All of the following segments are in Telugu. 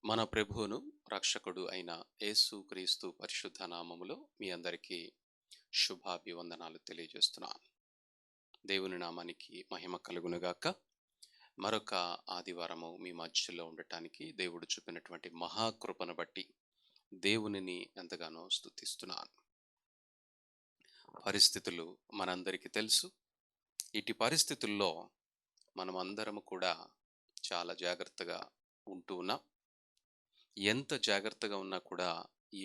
మన ప్రభువును రక్షకుడు అయిన యేసు క్రీస్తు పరిశుద్ధ నామములో మీ అందరికీ శుభాభివందనాలు తెలియజేస్తున్నాను. దేవుని నామానికి మహిమ కలుగునుగాక. మరొక ఆదివారము మీ మధ్యలో ఉండటానికి దేవుడు చూపినటువంటి మహాకృపను బట్టి దేవునిని ఎంతగానో స్తుతిస్తున్నాను. పరిస్థితులు మనందరికీ తెలుసు. ఇటు పరిస్థితుల్లో మనం అందరము కూడా చాలా జాగ్రత్తగా ఉంటూ ఉన్నాం. ఎంత జాగ్రత్తగా ఉన్నా కూడా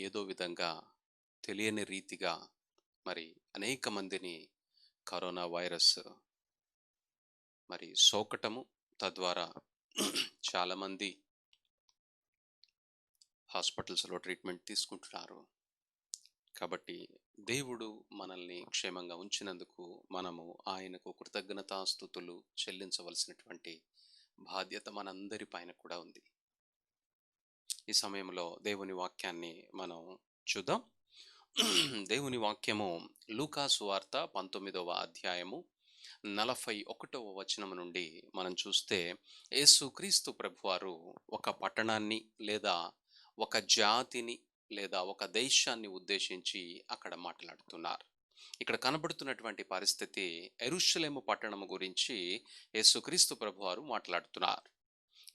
ఏదో విధంగా తెలియని రీతిగా మరి అనేక మందిని కరోనా వైరస్ సోకటము, తద్వారా చాలామంది హాస్పిటల్స్లో ట్రీట్మెంట్ తీసుకుంటున్నారు. కాబట్టి దేవుడు మనల్ని క్షేమంగా ఉంచినందుకు మనము ఆయనకు కృతజ్ఞతాస్తుతులు చెల్లించవలసినటువంటి బాధ్యత మనందరి పైన కూడా ఉంది. ఈ సమయంలో దేవుని వాక్యాన్ని మనం చూద్దాం. దేవుని వాక్యము లూకా సువార్త 19వ అధ్యాయము 41వ వచనం నుండి మనం చూస్తే, యేసుక్రీస్తు ప్రభువారు ఒక పట్టణాన్ని లేదా ఒక జాతిని లేదా ఒక దేశాన్ని ఉద్దేశించి అక్కడ మాట్లాడుతున్నారు. ఇక్కడ కనబడుతున్నటువంటి పరిస్థితి యెరూషలేము పట్టణము గురించి యేసుక్రీస్తు ప్రభువారు మాట్లాడుతున్నారు.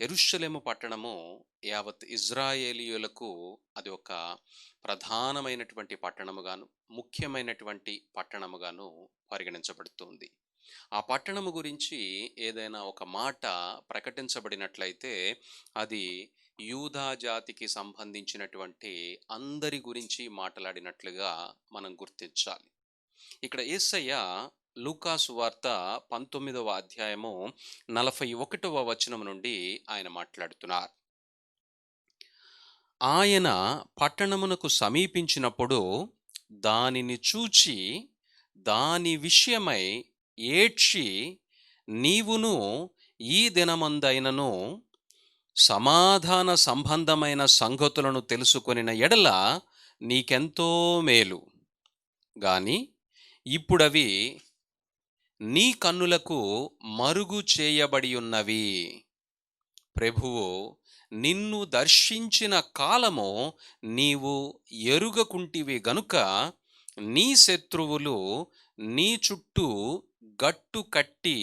యెరూషలేము పట్టణము యావత్ ఇజ్రాయేలీయులకు అది ఒక ప్రధానమైనటువంటి పట్టణముగాను, ముఖ్యమైనటువంటి పట్టణముగాను పరిగణించబడుతుంది. ఆ పట్టణము గురించి ఏదైనా ఒక మాట ప్రకటించబడినట్లయితే అది యూదా జాతికి సంబంధించినటువంటి అందరి గురించి మాట్లాడినట్లుగా మనం గుర్తించాలి. ఇక్కడ యేసయ్య లూకా సువార్త 19వ అధ్యాయము 41వ వచనం నుండి ఆయన మాట్లాడుతున్నారు. ఆయన పట్టణమునకు సమీపించినప్పుడు దానిని చూచి దాని విషయమై ఏడ్చి, నీవును ఈ దినమందైనను సమాధాన సంబంధమైన సంగతులను తెలుసుకొనిన ఎడల నీకెంతో మేలు, గాని ఇప్పుడవి నీ కన్నులకు మరుగు చేయబడి ఉన్నవి. ప్రభువు నిన్ను దర్శించిన కాలము నీవు ఎరుగకుంటివి గనుక నీ శత్రువులు నీ చుట్టూ గట్టు కట్టి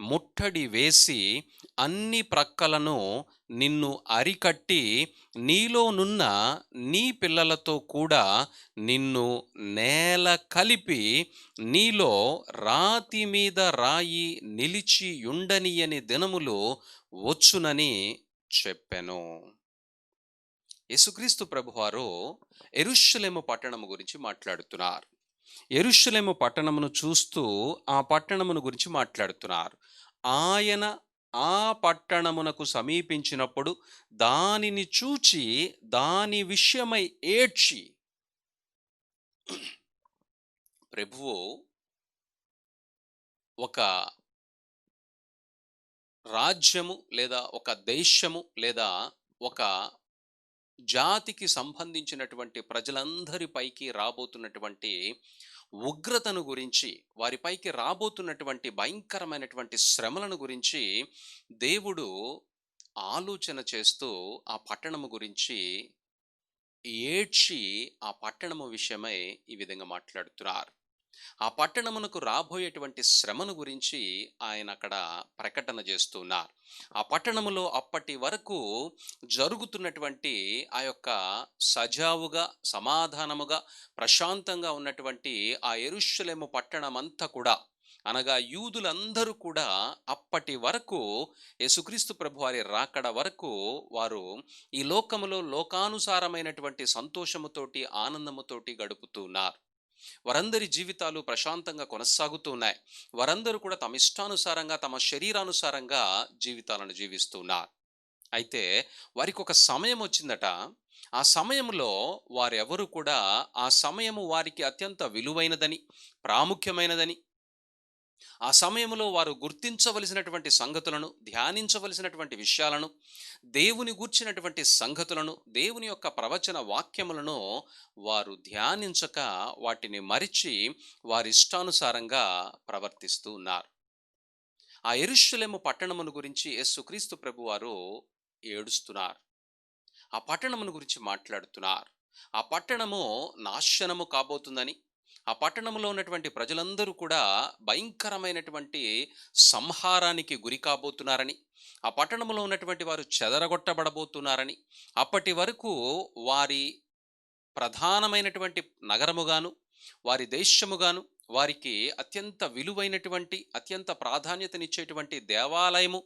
ముట్టడి వేసి అన్ని ప్రక్కలను నిన్ను అరికట్టి నీలోనున్న నీ పిల్లలతో కూడా నిన్ను నేల కలిపి నీలో రాతి మీద రాయి నిలిచి ఉండనియని దినములు వచ్చునని చెప్పెను. యేసుక్రీస్తు ప్రభువారు యెరూషలేము పట్టణము గురించి మాట్లాడుతున్నారు. యెరూషలేము పట్టణమును చూస్తూ ఆ పట్టణమును గురించి మాట్లాడుతున్నారు. ఆయన ఆ పట్టణమునకు సమీపించినప్పుడు దానిని చూచి దాని విషయమై ఏడ్చి, ప్రభువు ఒక రాజ్యము లేదా ఒక దేశము లేదా ఒక జాతికి సంబంధించినటువంటి ప్రజలందరిపైకి రాబోతున్నటువంటి ఉగ్రతను గురించి, వారిపైకి రాబోతున్నటువంటి భయంకరమైనటువంటి శ్రమలను గురించి దేవుడు ఆలోచన చేస్తూ ఆ పట్టణము గురించి ఏడ్చి ఆ పట్టణము విషయమై ఈ విధంగా మాట్లాడుతున్నారు. ఆ పట్టణమునకు రాబోయేటువంటి శ్రమను గురించి ఆయన అక్కడ ప్రకటన చేస్తున్నారు. ఆ పట్టణములో అప్పటి వరకు జరుగుతున్నటువంటి ఆ యొక్క సజావుగా, సమాధానముగా, ప్రశాంతంగా ఉన్నటువంటి ఆ యెరూషలేము పట్టణమంతా కూడా, అనగా యూదులందరూ కూడా అప్పటి వరకు యేసుక్రీస్తు ప్రభువారి రాకడ వరకు వారు ఈ లోకములో లోకానుసారమైనటువంటి సంతోషముతోటి, ఆనందముతోటి గడుపుతూ ఉన్నారు. వారందరి జీవితాలు ప్రశాంతంగా కొనసాగుతూ ఉన్నాయి. వారందరూ కూడా తమ ఇష్టానుసారంగా, తమ శరీరానుసారంగా జీవితాలను జీవిస్తున్నారు. అయితే వారికి ఒక సమయం వచ్చిందట. ఆ సమయంలో వారెవరు కూడా ఆ సమయము వారికి అత్యంత విలువైనదని, ప్రాముఖ్యమైనదని, ఆ సమయంలో వారు గుర్తించవలసినటువంటి సంగతులను, ధ్యానించవలసినటువంటి విషయాలను, దేవుని గూర్చినటువంటి సంగతులను, దేవుని యొక్క ప్రవచన వాక్యములను వారు ధ్యానించక వాటిని మరిచి వారి ఇష్టానుసారంగా ప్రవర్తిస్తూ ఉన్నారు. ఆ యెరూషలేము పట్టణమును గురించి యేసుక్రీస్తు ప్రభువారు ఏడుస్తున్నారు. ఆ పట్టణమును గురించి మాట్లాడుతున్నారు. ఆ పట్టణము నాశనము కాబోతుందని, ఆ పట్టణంలో ఉన్నటువంటి ప్రజలందరూ కూడా భయంకరమైనటువంటి సంహారానికి గురి కాబోతున్నారని, ఆ పట్టణంలో ఉన్నటువంటి వారు చెదరగొట్టబడబోతున్నారని, అప్పటి వరకు వారి ప్రధానమైనటువంటి నగరముగాను, వారి దేశముగాను, వారికి అత్యంత విలువైనటువంటి, అత్యంత ప్రాధాన్యతనిచ్చేటువంటి దేవాలయము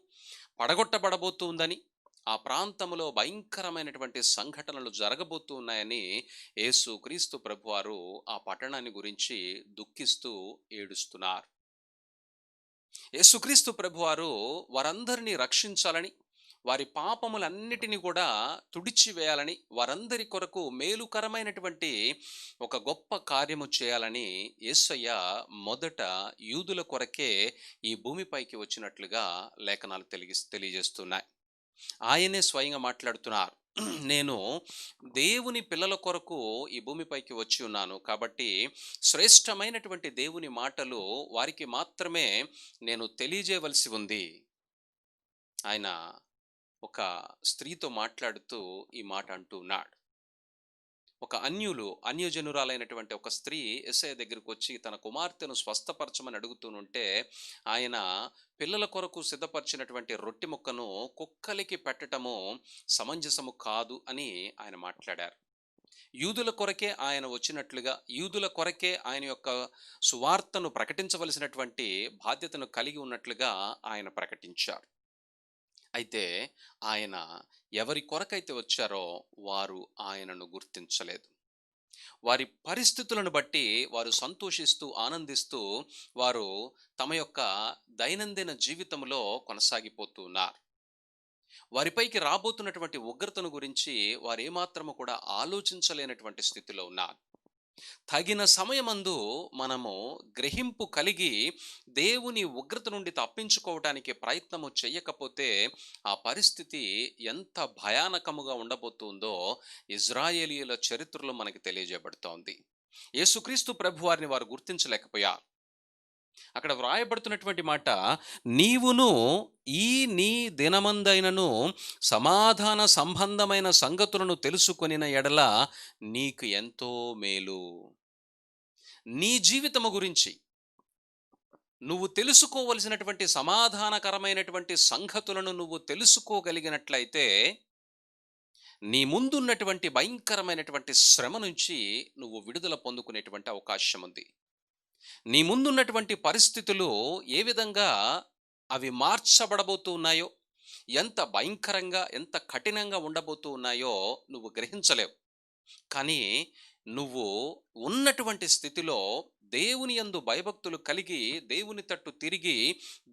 పడగొట్టబడబోతుందని, ఆ ప్రాంతములో భయంకరమైనటువంటి సంఘటనలు జరగబోతూ ఉన్నాయని యేసుక్రీస్తు ప్రభువారు ఆ పట్టణాన్ని గురించి దుఃఖిస్తూ ఏడుస్తున్నారు. యేసుక్రీస్తు ప్రభువారు వారందరినీ రక్షించాలని, వారి పాపములన్నిటిని కూడా తుడిచివేయాలని, వారందరి కొరకు మేలుకరమైనటువంటి ఒక గొప్ప కార్యము చేయాలని యేసయ్య మొదట యూదుల కొరకే ఈ భూమిపైకి వచ్చినట్లుగా లేఖనాలు తెలియజేస్తున్నాయి. ఆయనే స్వయంగా మాట్లాడుతున్నారు. నేను దేవుని పిల్లల కొరకు ఈ భూమిపైకి వచ్చి ఉన్నాను. కాబట్టి శ్రేష్టమైనటువంటి దేవుని మాటలు వారికి మాత్రమే నేను తెలియజేయవలసి ఉంది. ఆయన ఒక స్త్రీతో మాట్లాడుతూ ఈ మాట అంటూ ఉన్నాడు. ఒక అన్యజనురాలైనటువంటి ఒక స్త్రీ యేసయ్య దగ్గరికి వచ్చి తన కుమార్తెను స్వస్థపరచమని అడుగుతూనుంటే, ఆయన పిల్లల కొరకు సిద్ధపరిచినటువంటి రొట్టె ముక్కను కుక్కలకి పెట్టటము సమంజసము కాదు అని ఆయన మాట్లాడారు. యూదుల కొరకే ఆయన వచ్చినట్లుగా, యూదుల కొరకే ఆయన యొక్క సువార్తను ప్రకటించవలసినటువంటి బాధ్యతను కలిగి ఉన్నట్లుగా ఆయన ప్రకటించారు. అయితే ఆయన ఎవరి కొరకైతే వచ్చారో వారు ఆయనను గుర్తించలేదు. వారి పరిస్థితులను బట్టి వారు సంతోషిస్తూ, ఆనందిస్తూ వారు తమ యొక్క దైనందిన జీవితంలో కొనసాగిపోతూ ఉన్నారు. వారిపైకి రాబోతున్నటువంటి ఉగ్రతను గురించి వారు ఏమాత్రము కూడా ఆలోచించలేనటువంటి స్థితిలో ఉన్నారు. తగిన సమయమందు మనము గ్రహింపు కలిగి దేవుని ఉగ్రత నుండి తప్పించుకోవడానికి ప్రయత్నము చెయ్యకపోతే ఆ పరిస్థితి ఎంత భయానకముగా ఉండబోతుందో ఇజ్రాయేలీయుల చరిత్రలో మనకి తెలియజేయబడుతోంది. యేసుక్రీస్తు ప్రభువారిని వారు గుర్తించలేకపోయారు. అక్కడ వ్రాయబడుతున్నటువంటి మాట, నీవును ఈ నీ దినమందైనను సమాధాన సంబంధమైన సంగతులను తెలుసుకొనిన ఎడల నీకు ఎంతో మేలు. నీ జీవితము గురించి నువ్వు తెలుసుకోవలసినటువంటి సమాధానకరమైనటువంటి సంగతులను నువ్వు తెలుసుకోగలిగినట్లయితే, నీ ముందున్నటువంటి భయంకరమైనటువంటి శ్రమ నుంచి నువ్వు విడుదల పొందుకునేటువంటి అవకాశం ఉంది. నీ ముందున్నటువంటి పరిస్థితులు ఏ విధంగా అవి మార్చబడబోతూ ఉన్నాయో, ఎంత భయంకరంగా, ఎంత కఠినంగా ఉండబోతూ ఉన్నాయో నువ్వు గ్రహించలేవు. కానీ నువ్వు ఉన్నటువంటి స్థితిలో దేవుని యందు భయభక్తులు కలిగి, దేవుని తట్టు తిరిగి,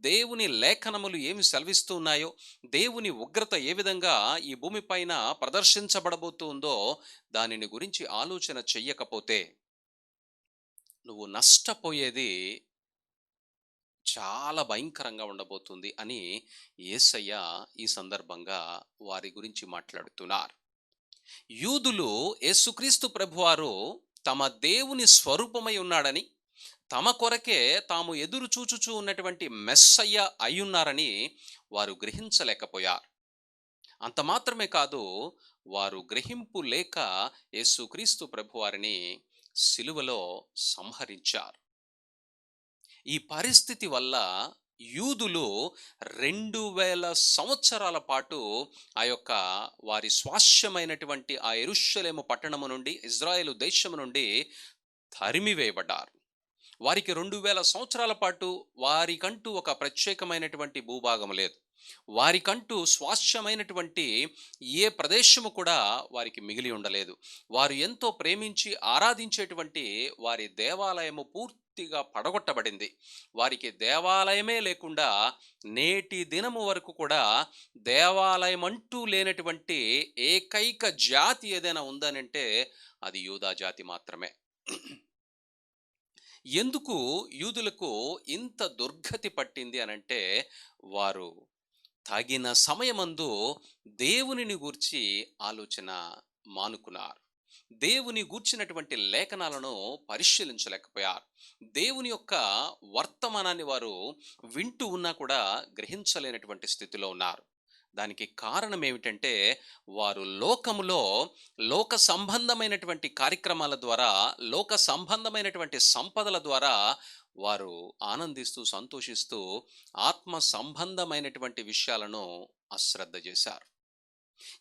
దేవుని లేఖనములు ఏమి సెలవిస్తూ ఉన్నాయో, దేవుని ఉగ్రత ఏ విధంగా ఈ భూమిపైన ప్రదర్శించబడబోతూ ఉందో దానిని గురించి ఆలోచన చెయ్యకపోతే నువ్వు నష్టపోయేది చాలా భయంకరంగా ఉండబోతుంది అని యేసయ్య ఈ సందర్భంగా వారి గురించి మాట్లాడుతున్నారు. యూదులు యేసుక్రీస్తు ప్రభువారు తమ దేవుని స్వరూపమై ఉన్నాడని, తమ కొరకే తాము ఎదురు చూచుచూ ఉన్నటువంటి మెస్సయ్య అయ్యున్నారని వారు గ్రహించలేకపోయారు. అంత మాత్రమే కాదు, వారు గ్రహింపు లేక యేసుక్రీస్తు ప్రభువారిని సిలువలో సంహరించారు. ఈ పరిస్థితి వల్ల యూదులు 2000 సంవత్సరాల పాటు ఆ యొక్క వారి స్వాస్యమైనటువంటి ఆ యెరూషలేము పట్టణము నుండి, ఇజ్రాయేలు దేశము నుండి తరిమివేయబడ్డారు. వారికి 2000 సంవత్సరాల పాటు వారికంటూ ఒక ప్రత్యేకమైనటువంటి భూభాగం లేదు. వారికంటూ స్వాస్యమైనటువంటి ఏ ప్రదేశము కూడా వారికి మిగిలి ఉండలేదు. వారు ఎంతో ప్రేమించి ఆరాధించేటువంటి వారి దేవాలయము పూర్తిగా పడగొట్టబడింది. వారికి దేవాలయమే లేకుండా నేటి దినము వరకు కూడా దేవాలయం అంటూ లేనటువంటి ఏకైక జాతి ఏదైనా ఉందనంటే అది యూదా జాతి మాత్రమే. ఎందుకు యూదులకు ఇంత దుర్గతి పట్టింది అనంటే, వారు తగిన సమయమందు దేవునిని గూర్చి ఆలోచన మానుకున్నారు. దేవుని గూర్చినటువంటి లేఖనాలను పరిశీలించలేకపోయారు. దేవుని యొక్క వర్తమానాన్ని వారు వింటూ ఉన్నా కూడా గ్రహించలేనటువంటి స్థితిలో ఉన్నారు. దానికి కారణం ఏమిటంటే, వారు లోకములో లోక సంబంధమైనటువంటి కార్యక్రమాల ద్వారా, లోక సంబంధమైనటువంటి సంపదల ద్వారా వారు ఆనందిస్తూ, సంతోషిస్తూ, ఆత్మ సంబంధమైనటువంటి విషయాలను అశ్రద్ధ చేశారు.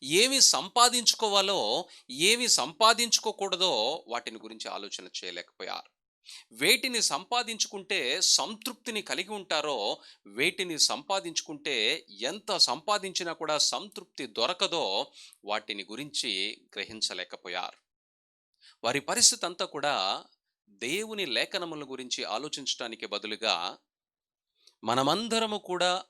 ఏమి సంపాదించుకోవాలో, ఏమి సంపాదించుకోకూడదో వాటిని గురించి ఆలోచన చేయలేకపోయారు. వేటిని సంపాదించుకుంటే సంతృప్తిని కలిగి ఉంటారో, వేటిని సంపాదించుకుంటే ఎంత సంపాదించినా కూడా సంతృప్తి దొరకదో వాటిని గురించి గ్రహించలేకపోయారు. వారి పరిస్థితి అంతా కూడా దేవుని లేఖనముల గురించి ఆలోచించటానికి బదులుగా, మనమందరము కూడా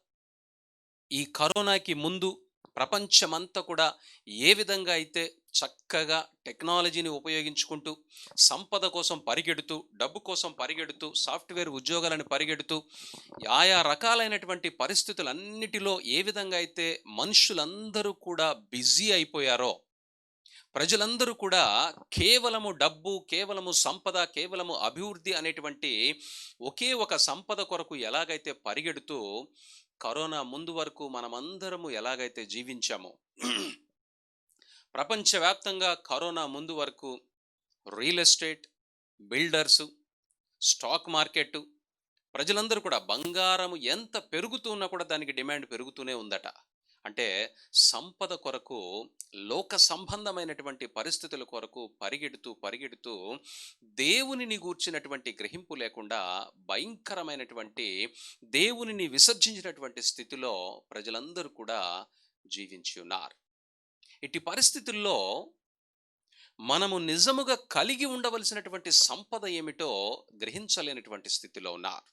ఈ కరోనాకి ముందు ప్రపంచమంతా కూడా ఏ విధంగా అయితే చక్కగా టెక్నాలజీని ఉపయోగించుకుంటూ, సంపద కోసం పరిగెడుతూ, డబ్బు కోసం పరిగెడుతూ, సాఫ్ట్‌వేర్ ఉద్యోగాలను పరిగెడుతూ, ఆయా రకాలైనటువంటి పరిస్థితులన్నిటిలో ఏ విధంగా అయితే మనుషులందరూ కూడా బిజీ అయిపోయారో, ప్రజలందరూ కూడా కేవలము డబ్బు, కేవలము సంపద, కేవలము అభివృద్ధి అనేటువంటి ఒకే ఒక సంపద కొరకు ఎలాగైతే పరిగెడుతూ, కరోనా ముందు వరకు మనమందరము ఎలాగైతే జీవించామో, ప్రపంచవ్యాప్తంగా కరోనా ముందు వరకు real estate, builders, stock market, ప్రజలందరూ కూడా బంగారం ఎంత పెరుగుతూ ఉన్నా కూడా దానికి డిమాండ్ పెరుగుతూనే ఉందట. అంటే సంపద కొరకు, లోక సంబంధమైనటువంటి పరిస్థితుల కొరకు పరిగెడుతూ, పరిగెడుతూ దేవునిని గూర్చినటువంటి గ్రహింపు లేకుండా భయంకరమైనటువంటి, దేవునిని విసర్జించినటువంటి స్థితిలో ప్రజలందరూ కూడా జీవించి ఉన్నారు. ఇట్టి పరిస్థితుల్లో మనము నిజముగా కలిగి ఉండవలసినటువంటి సంపద ఏమిటో గ్రహించలేనటువంటి స్థితిలో ఉన్నారు.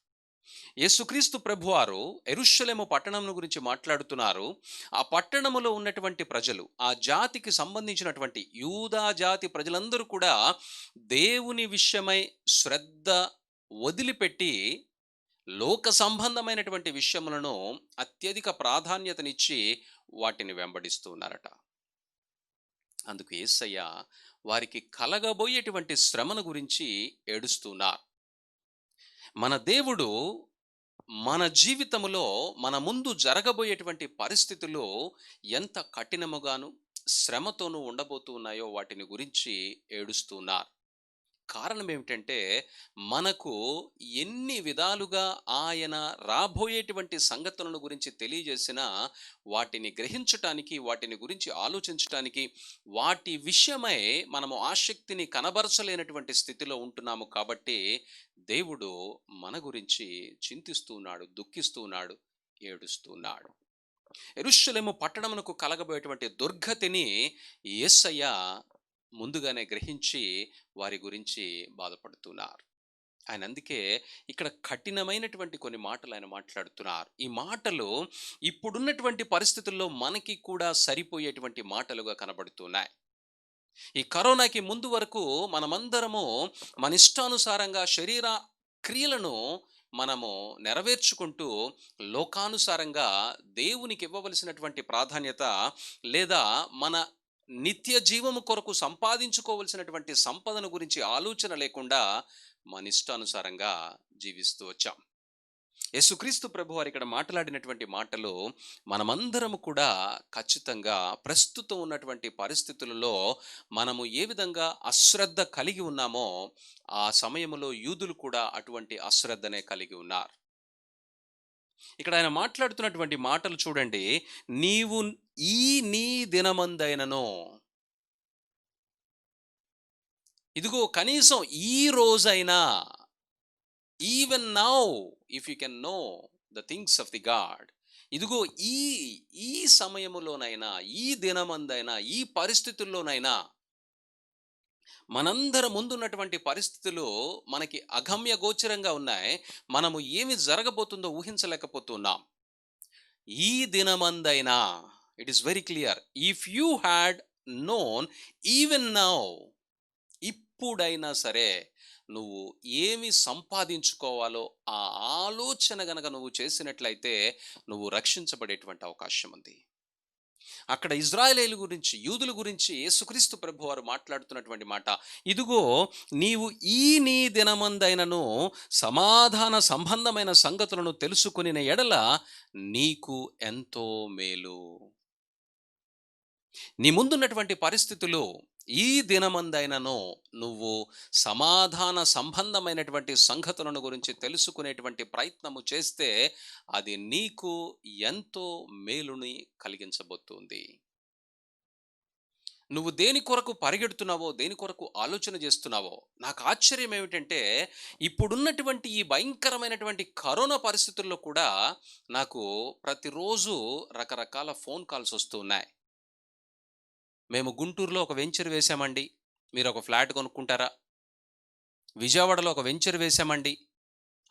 యేసుక్రీస్తు ప్రభువారు యెరూషలేము పట్టణం గురించి మాట్లాడుతున్నారు. ఆ పట్టణములో ఉన్నటువంటి ప్రజలు, ఆ జాతికి సంబంధించినటువంటి యూదా జాతి ప్రజలందరూ కూడా దేవుని విషయమై శ్రద్ధ వదిలిపెట్టి, లోక సంబంధమైనటువంటి విషయములను అత్యధిక ప్రాధాన్యతనిచ్చి వాటిని వెంబడిస్తూ ఉన్నారట. అందుకు యేసయ్య వారికి కలగబోయేటువంటి శ్రమను గురించి ఏడుస్తున్నారు. మన దేవుడు మన జీవితములో, మన ముందు జరగబోయేటువంటి పరిస్థితులు ఎంత కఠినముగాను, శ్రమతోనూ ఉండబోతూ ఉన్నాయో వాటిని గురించి ఏడుస్తున్నారు. కారణం ఏమిటంటే, మనకు ఎన్ని విధాలుగా ఆయన రాబోయేటువంటి సంగతులను గురించి తెలియజేసినా, వాటిని గ్రహించటానికి, వాటిని గురించి ఆలోచించటానికి, వాటి విషయమై మనము ఆసక్తిని కనబరచలేనటువంటి స్థితిలో ఉంటున్నాము కాబట్టి, దేవుడు మన గురించి చింతిస్తూ ఉన్నాడు, దుఃఖిస్తూ ఉన్నాడు, ఏడుస్తూ ఉన్నాడు. యెరూషలేము పట్టణమునకు కలగబోయేటువంటి దుర్గతిని యేసయ్య ముందుగానే గ్రహించి వారి గురించి బాధపడుతున్నారు. ఆయన అందుకే ఇక్కడ కఠినమైనటువంటి కొన్ని మాటలు ఆయన మాట్లాడుతున్నారు. ఈ మాటలు ఇప్పుడున్నటువంటి పరిస్థితుల్లో మనకి కూడా సరిపోయేటువంటి మాటలుగా కనబడుతున్నాయి. ఈ కరోనాకి ముందు వరకు మనమందరము మన ఇష్టానుసారంగా శరీర క్రియలను మనము నెరవేర్చుకుంటూ, లోకానుసారంగా దేవునికి ఇవ్వవలసినటువంటి ప్రాధాన్యత, లేదా మన నిత్య జీవము కొరకు సంపాదించుకోవలసినటువంటి సంపదను గురించి ఆలోచన లేకుండా మన ఇష్టానుసారంగా జీవిస్తూ వచ్చాం. యేసుక్రీస్తు ప్రభువారు ఇక్కడ మాట్లాడినటువంటి మాటలు మనమందరము కూడా ఖచ్చితంగా ప్రస్తుతం ఉన్నటువంటి పరిస్థితులలో మనము ఏ విధంగా అశ్రద్ధ కలిగి ఉన్నామో, ఆ సమయంలో యూదులు కూడా అటువంటి అశ్రద్ధనే కలిగి ఉన్నారు. ఇక్కడ ఆయన మాట్లాడుతున్నటువంటి మాటలు చూడండి. నీవు ఈ నీ దినమందైనను, ఇదిగో కనీసం ఈ రోజైనా, even now if you can know the things of the God, ఇదిగో ఈ ఈ సమయములోనైనా, ఈ దినమందైనా, ఈ పరిస్థితుల్లోనైనా, మనందరం ముందున్నటువంటి పరిస్థితులు మనకి అగమ్య గోచరంగా ఉన్నాయి. మనము ఏమి జరగబోతుందో ఊహించలేకపోతున్నాం. ఈ దినమందైనా, it is very clear, if you had known even now, ఇప్పుడైనా సరే నువ్వు ఏమి సంపాదించుకోవాలో ఆ ఆలోచన గనక నువ్వు చేసినట్లయితే నువ్వు రక్షించబడేటువంటి అవకాశం ఉంది. అక్కడ ఇజ్రాయేలీయుల గురించి, యూదుల గురించి యేసుక్రీస్తు ప్రభువారు మాట్లాడుతున్నటువంటి మాట, ఇదిగో నీవు ఈ నీ దినమందైనను సమాధాన సంబంధమైన సంగతులను తెలుసుకొనిన ఎడల నీకు ఎంతో మేలు. నీ ముందున్నటువంటి పరిస్థితులు ఈ దినమందైనను నువ్వు సమాధాన సంబంధమైనటువంటి సంగతులను గురించి తెలుసుకునేటువంటి ప్రయత్నము చేస్తే అది నీకు ఎంతో మేలుని కలిగించబోతుంది. నువ్వు దేని కొరకు పరిగెడుతున్నావో, దేని కొరకు ఆలోచన చేస్తున్నావో, నాకు ఆశ్చర్యం ఏమిటంటే, ఇప్పుడున్నటువంటి ఈ భయంకరమైనటువంటి కరోనా పరిస్థితుల్లో కూడా నాకు ప్రతిరోజు రకరకాల ఫోన్ కాల్స్ వస్తూ ఉన్నాయి. మేము గుంటూరులో ఒక వెంచర్ వేశామండి. మీరు ఒక ఫ్లాట్ కొనుక్కుంటారా? విజయవాడలో ఒక వెంచర్ వేశామండి.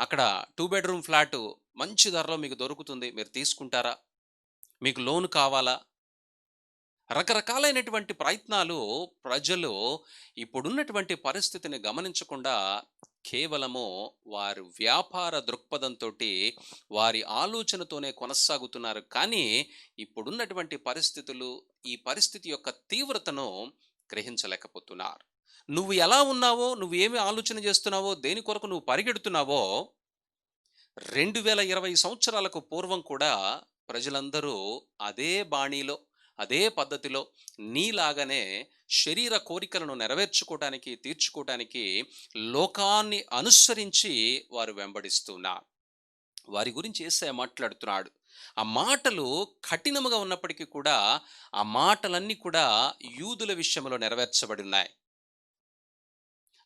అక్కడ 2 బెడ్‌రూమ్ ఫ్లాటు మంచి ధరలో మీకు దొరుకుతుంది. మీరు తీసుకుంటారా? మీకు లోన్ కావాలా? రకరకాలైనటువంటి ప్రయత్నాలు ప్రజలు ఇప్పుడున్నటువంటి పరిస్థితిని గమనించకుండా కేవలము వారి వ్యాపార దృక్పథంతోటి వారి ఆలోచనతోనే కొనసాగుతున్నారు. కానీ ఇప్పుడున్నటువంటి పరిస్థితులు, ఈ పరిస్థితి యొక్క తీవ్రతను గ్రహించలేకపోతున్నారు. నువ్వు ఎలా ఉన్నావో, నువ్వు ఏమి ఆలోచన చేస్తున్నావో, దేని కొరకు నువ్వు పరిగెడుతున్నావో 2020 సంవత్సరాలకు పూర్వం కూడా ప్రజలందరూ అదే బాణీలో, అదే పద్ధతిలో నీలాగానే శరీర కోరికలను నెరవేర్చుకోవటానికి, తీర్చుకోవటానికి లోకాన్ని అనుసరించి వారు వెంబడిస్తున్నారు. వారి గురించి యేసయ్య మాట్లాడుతున్నాడు. ఆ మాటలు కఠినముగా ఉన్నప్పటికీ కూడా, ఆ మాటలన్నీ కూడా యూదుల విషయంలో నెరవేర్చబడి ఉన్నాయి.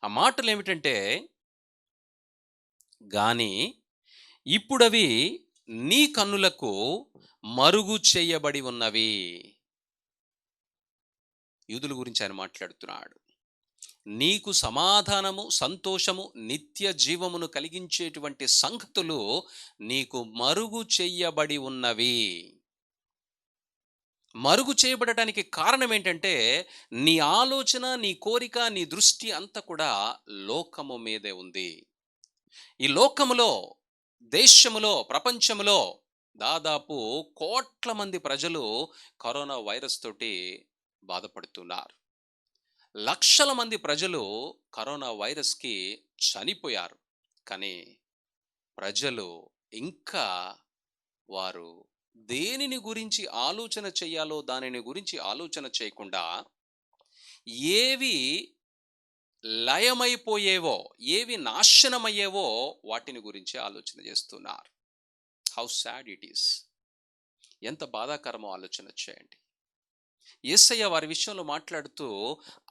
ఆ మాటలేమిటంటే, గాని ఇప్పుడవి నీ కన్నులకు మరుగు చేయబడి ఉన్నవి. యూదుల గురించి ఆయన మాట్లాడుతున్నాడు. నీకు సమాధానము, సంతోషము, నిత్య జీవమును కలిగించేటువంటి సంగతులు నీకు మరుగు చెయ్యబడి ఉన్నవి. మరుగు చేయబడటానికి కారణం ఏంటంటే, నీ ఆలోచన, నీ కోరిక, నీ దృష్టి అంతా కూడా లోకము మీదే ఉంది. ఈ లోకములో, దేశములో, ప్రపంచములో దాదాపు కోట్ల మంది ప్రజలు కరోనా వైరస్ తోటి బాధపడుతున్నారు. లక్షల మంది ప్రజలు కరోనా వైరస్‌కి చనిపోయారు. కానీ ప్రజలు ఇంకా వారు దేనిని గురించి ఆలోచన చేయాలో దానిని గురించి ఆలోచన చేయకుండా, ఏవి లయమైపోయేవో, ఏవి నాశనమయ్యేవో వాటిని గురించి ఆలోచన చేస్తున్నారు. How sad it is! ఎంత బాధాకరమో ఆలోచన చేయండి. యేసయ్య వారి విషయంలో మాట్లాడుతూ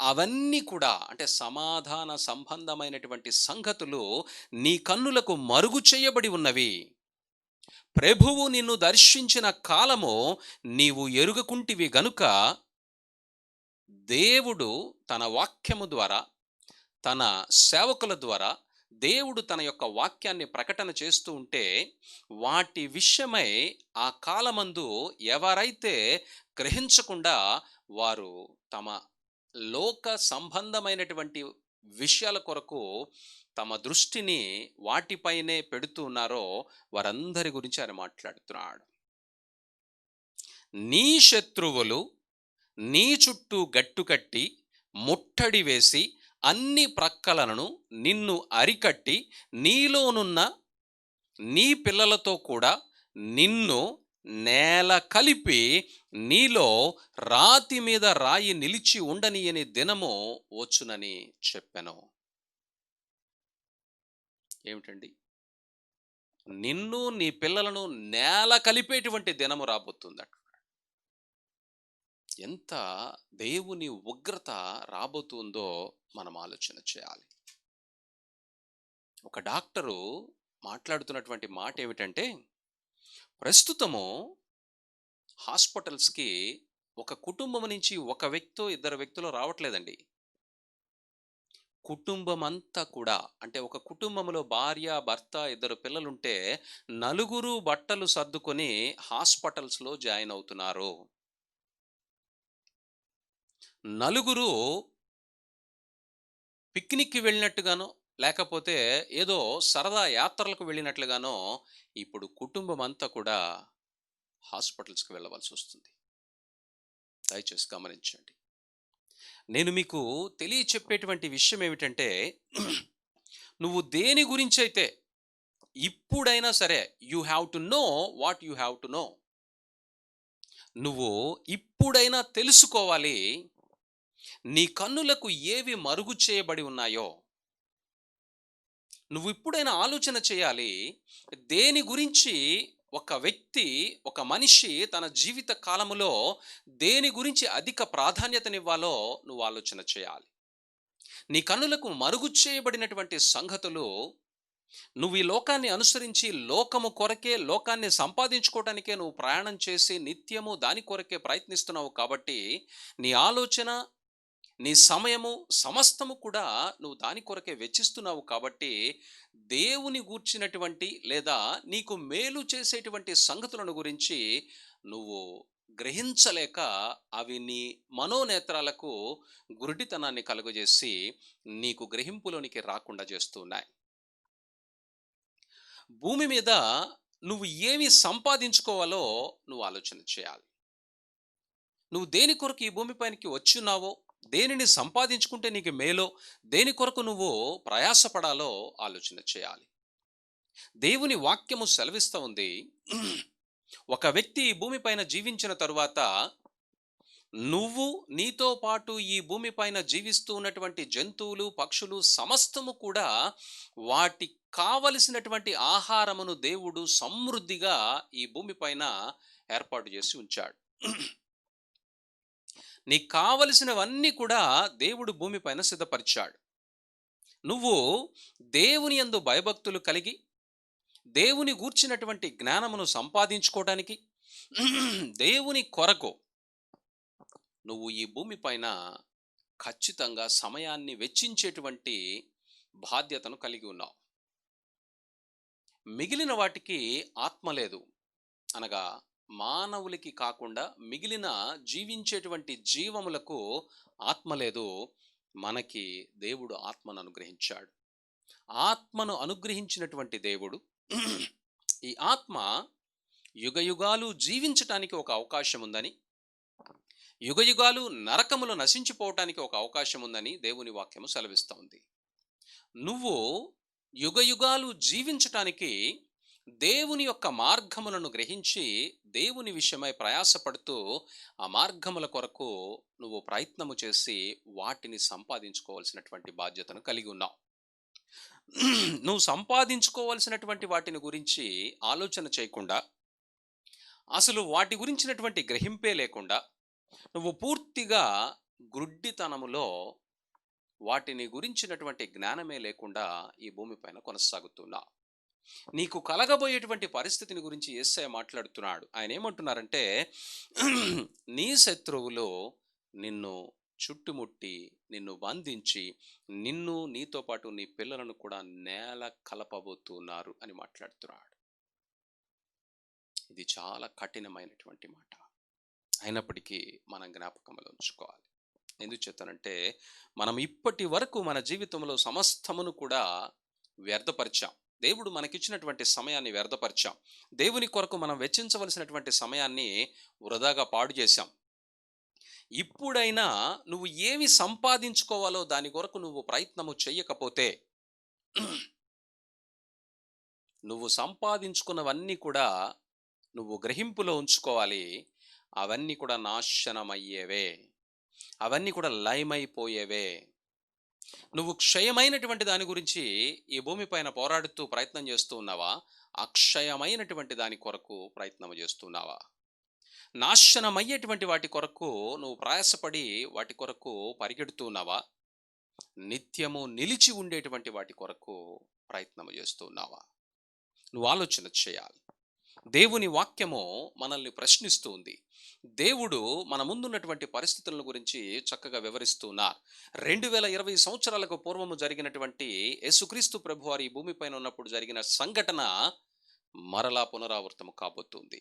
అవన్నీ కూడా అంటే సమాధాన సంబంధమైనటువంటి సంగతులు నీ కన్నులకు మరుగు చేయబడి ఉన్నవి. ప్రభువు నిన్ను దర్శించిన కాలము నీవు ఎరుగకుంటివి గనుక దేవుడు తన వాక్యము ద్వారా, తన సేవకుల ద్వారా దేవుడు తన యొక్క వాక్యాన్ని ప్రకటన చేస్తూ ఉంటే, వాటి విషయమై ఆ కాలమందు ఎవరైతే గ్రహించకుండా వారు తమ లోక సంబంధమైనటువంటి విషయాల కొరకు తమ దృష్టిని వాటిపైనే పెడుతూ ఉన్నారో వారందరి గురించి ఆయన మాట్లాడుతున్నాడు. నీ శత్రువులు నీ చుట్టూ గట్టుకట్టి ముట్టడి వేసి అన్ని ప్రక్కలను నిన్ను అరికట్టి నీలోనున్న నీ పిల్లలతో కూడా నిన్ను నేల కలిపి నీలో రాతి మీద రాయి నిలిచి ఉండనియని దినము వచ్చునని చెప్పెను. ఏమిటండి? నిన్ను నీ పిల్లలను నేల కలిపేటువంటి దినము రాబోతుందట. ఎంత దేవుని ఉగ్రత రాబోతుందో మనం ఆలోచన చేయాలి. ఒక డాక్టరు మాట్లాడుతున్నటువంటి మాట ఏమిటంటే, ప్రస్తుతము హాస్పిటల్స్‌కి ఒక కుటుంబం నుంచి ఒక వ్యక్తో, ఇద్దరు వ్యక్తులో రావట్లేదండి. కుటుంబం అంతా కూడా అంటే ఒక కుటుంబంలో భార్య, భర్త, ఇద్దరు పిల్లలుంటే నలుగురు బట్టలు సర్దుకొని హాస్పిటల్స్‌లో జాయిన్ అవుతున్నారు. నలుగురు పిక్నిక్‌కి వెళ్ళినట్టుగానో, లేకపోతే ఏదో సరదా యాత్రలకు వెళ్ళినట్లుగానో ఇప్పుడు కుటుంబం అంతా కూడా హాస్పిటల్స్‌కి వెళ్ళవలసొస్తుంది. దయచేసి గమనించండి. నేను మీకు తెలియచెప్పేటువంటి విషయం ఏమిటంటే, నువ్వు దేని గురించైతే ఇప్పుడైనా సరే you have to know what you have to know. నువ్వు ఇప్పుడైనా తెలుసుకోవాలి, నీ కన్నులకు ఏవి మరుగు చేయబడి ఉన్నాయో. నువ్వు ఇప్పుడైనా ఆలోచన చేయాలి, దేని గురించి ఒక వ్యక్తి, ఒక మనిషి తన జీవిత కాలములో దేని గురించి అధిక ప్రాధాన్యతనివ్వాలో నువ్వు ఆలోచన చేయాలి. నీ కన్నులకు మరుగు చేయబడినటువంటి సంగతులు, నువ్వు ఈ లోకాన్ని అనుసరించి లోకము కొరకే, లోకాన్ని సంపాదించుకోవటానికే నువ్వు ప్రయాణం చేసి నిత్యము దాని కొరకే ప్రయత్నిస్తున్నావు కాబట్టి, నీ ఆలోచన, నీ సమయము సమస్తము కూడా నువ్వు దాని కొరకే వెచ్చిస్తున్నావు కాబట్టి, దేవుని గూర్చినటువంటి లేదా నీకు మేలు చేసేటువంటి సంగతులను గురించి నువ్వు గ్రహించలేక, అవి నీ మనోనేత్రాలకు గురుడితనాన్ని కలుగజేసి నీకు గ్రహింపులోనికి రాకుండా చేస్తున్నాయి. భూమి మీద నువ్వు ఏమి సంపాదించుకోవాలో నువ్వు ఆలోచన చేయాలి. నువ్వు దేని కొరకు ఈ భూమిపైనకి వచ్చున్నావో, దేనిని సంపాదించుకుంటే నీకు మేలో, దేని కొరకు నువ్వు ప్రయాసపడాలో ఆలోచన చేయాలి. దేవుని వాక్యము సెలవిస్తూ ఉంది, ఒక వ్యక్తి ఈ భూమిపైన జీవించిన తరువాత, నువ్వు నీతో పాటు ఈ భూమిపైన జీవిస్తూ ఉన్నటువంటి జంతువులు, పక్షులు సమస్తము కూడా వాటికి కావలసినటువంటి ఆహారమును దేవుడు సమృద్ధిగా ఈ భూమిపైన ఏర్పాటు చేసి ఉంచాడు. నీకు కావలసినవన్నీ కూడా దేవుడు భూమిపైన సిద్ధపరిచాడు. నువ్వు దేవుని యందు భయభక్తులు కలిగి, దేవుని గూర్చినటువంటి జ్ఞానమును సంపాదించుకోవడానికి, దేవుని కొరకు నువ్వు ఈ భూమిపైన ఖచ్చితంగా సమయాన్ని వెచ్చించేటువంటి బాధ్యతను కలిగి ఉన్నావు. మిగిలిన వాటికి ఆత్మ లేదు, అనగా మానవులకి కాకుండా మిగిలిన జీవించేటువంటి జీవములకు ఆత్మ లేదు. మనకి దేవుడు ఆత్మను అనుగ్రహించాడు. ఆత్మను అనుగ్రహించినటువంటి దేవుడు ఈ ఆత్మ యుగయుగాలు జీవించటానికి ఒక అవకాశం ఉందని, యుగయుగాలు నరకములో నశించిపోవటానికి ఒక అవకాశం ఉందని దేవుని వాక్యము సెలవిస్తోంది. నువ్వు యుగయుగాలు జీవించటానికి దేవుని యొక్క మార్గములను గ్రహించి, దేవుని విషయమై ప్రయాసపడుతూ ఆ మార్గముల కొరకు నువ్వు ప్రయత్నము చేసి వాటిని సంపాదించుకోవాల్సినటువంటి బాధ్యతను కలిగి ఉన్నావు. నువ్వు సంపాదించుకోవాల్సినటువంటి వాటిని గురించి ఆలోచన చేయకుండా, అసలు వాటి గురించినటువంటి గ్రహింపే లేకుండా, నువ్వు పూర్తిగా గ్రుడ్డితనములో వాటిని గురించినటువంటి జ్ఞానమే లేకుండా ఈ భూమిపైన కొనసాగుతున్నావు. నీకు కలగబోయేటువంటి పరిస్థితిని గురించి యేసయ్య మాట్లాడుతున్నాడు. ఆయన ఏమంటున్నారంటే, నీ శత్రువులు నిన్ను చుట్టుముట్టి, నిన్ను బంధించి, నిన్ను నీతో పాటు నీ పిల్లలను కూడా నేల కలపబోతున్నారు అని మాట్లాడుతున్నాడు. ఇది చాలా కఠినమైనటువంటి మాట. అయినప్పటికీ మనం జ్ఞాపకంలో ఉంచుకోవాలి. ఎందుకు చెప్తానంటే, మనం ఇప్పటి వరకు మన జీవితంలో సమస్తమును కూడా వ్యర్థపరిచాం. దేవుడు మనకిచ్చినటువంటి సమయాన్ని వ్యర్థపరిచాం. దేవుని కొరకు మనం వెచ్చించవలసినటువంటి సమయాన్ని వృధాగా పాడు చేశాం. ఇప్పుడైనా నువ్వు ఏమి సంపాదించుకోవాలో దాని కొరకు నువ్వు ప్రయత్నము చెయ్యకపోతే, నువ్వు సంపాదించుకున్నవన్నీ కూడా నువ్వు గ్రహింపులో ఉంచుకోవాలి. అవన్నీ కూడా నాశనమయ్యేవే, అవన్నీ కూడా లయమైపోయేవే. నువ్వు క్షయమైనటువంటి దాని గురించి ఈ భూమిపైన పోరాడుతూ ప్రయత్నం చేస్తూ ఉన్నావా? అక్షయమైనటువంటి దాని కొరకు ప్రయత్నం చేస్తున్నావా? నాశనమయ్యేటువంటి వాటి కొరకు నువ్వు ప్రయాసపడి వాటి కొరకు పరిగెడుతున్నావా? నిత్యము నిలిచి ఉండేటువంటి వాటి కొరకు ప్రయత్నం చేస్తున్నావా? నువ్వు ఆలోచన చేయాలి. దేవుని వాక్యము మనల్ని ప్రశ్నిస్తూ ఉంది. దేవుడు మన ముందున్నటువంటి పరిస్థితుల గురించి చక్కగా వివరిస్తున్నారు. 2020 సంవత్సరాలకు పూర్వము జరిగినటువంటి యేసుక్రీస్తు ప్రభువారి ఈ భూమిపైన ఉన్నప్పుడు జరిగిన సంఘటన మరలా పునరావృతము కాబోతుంది.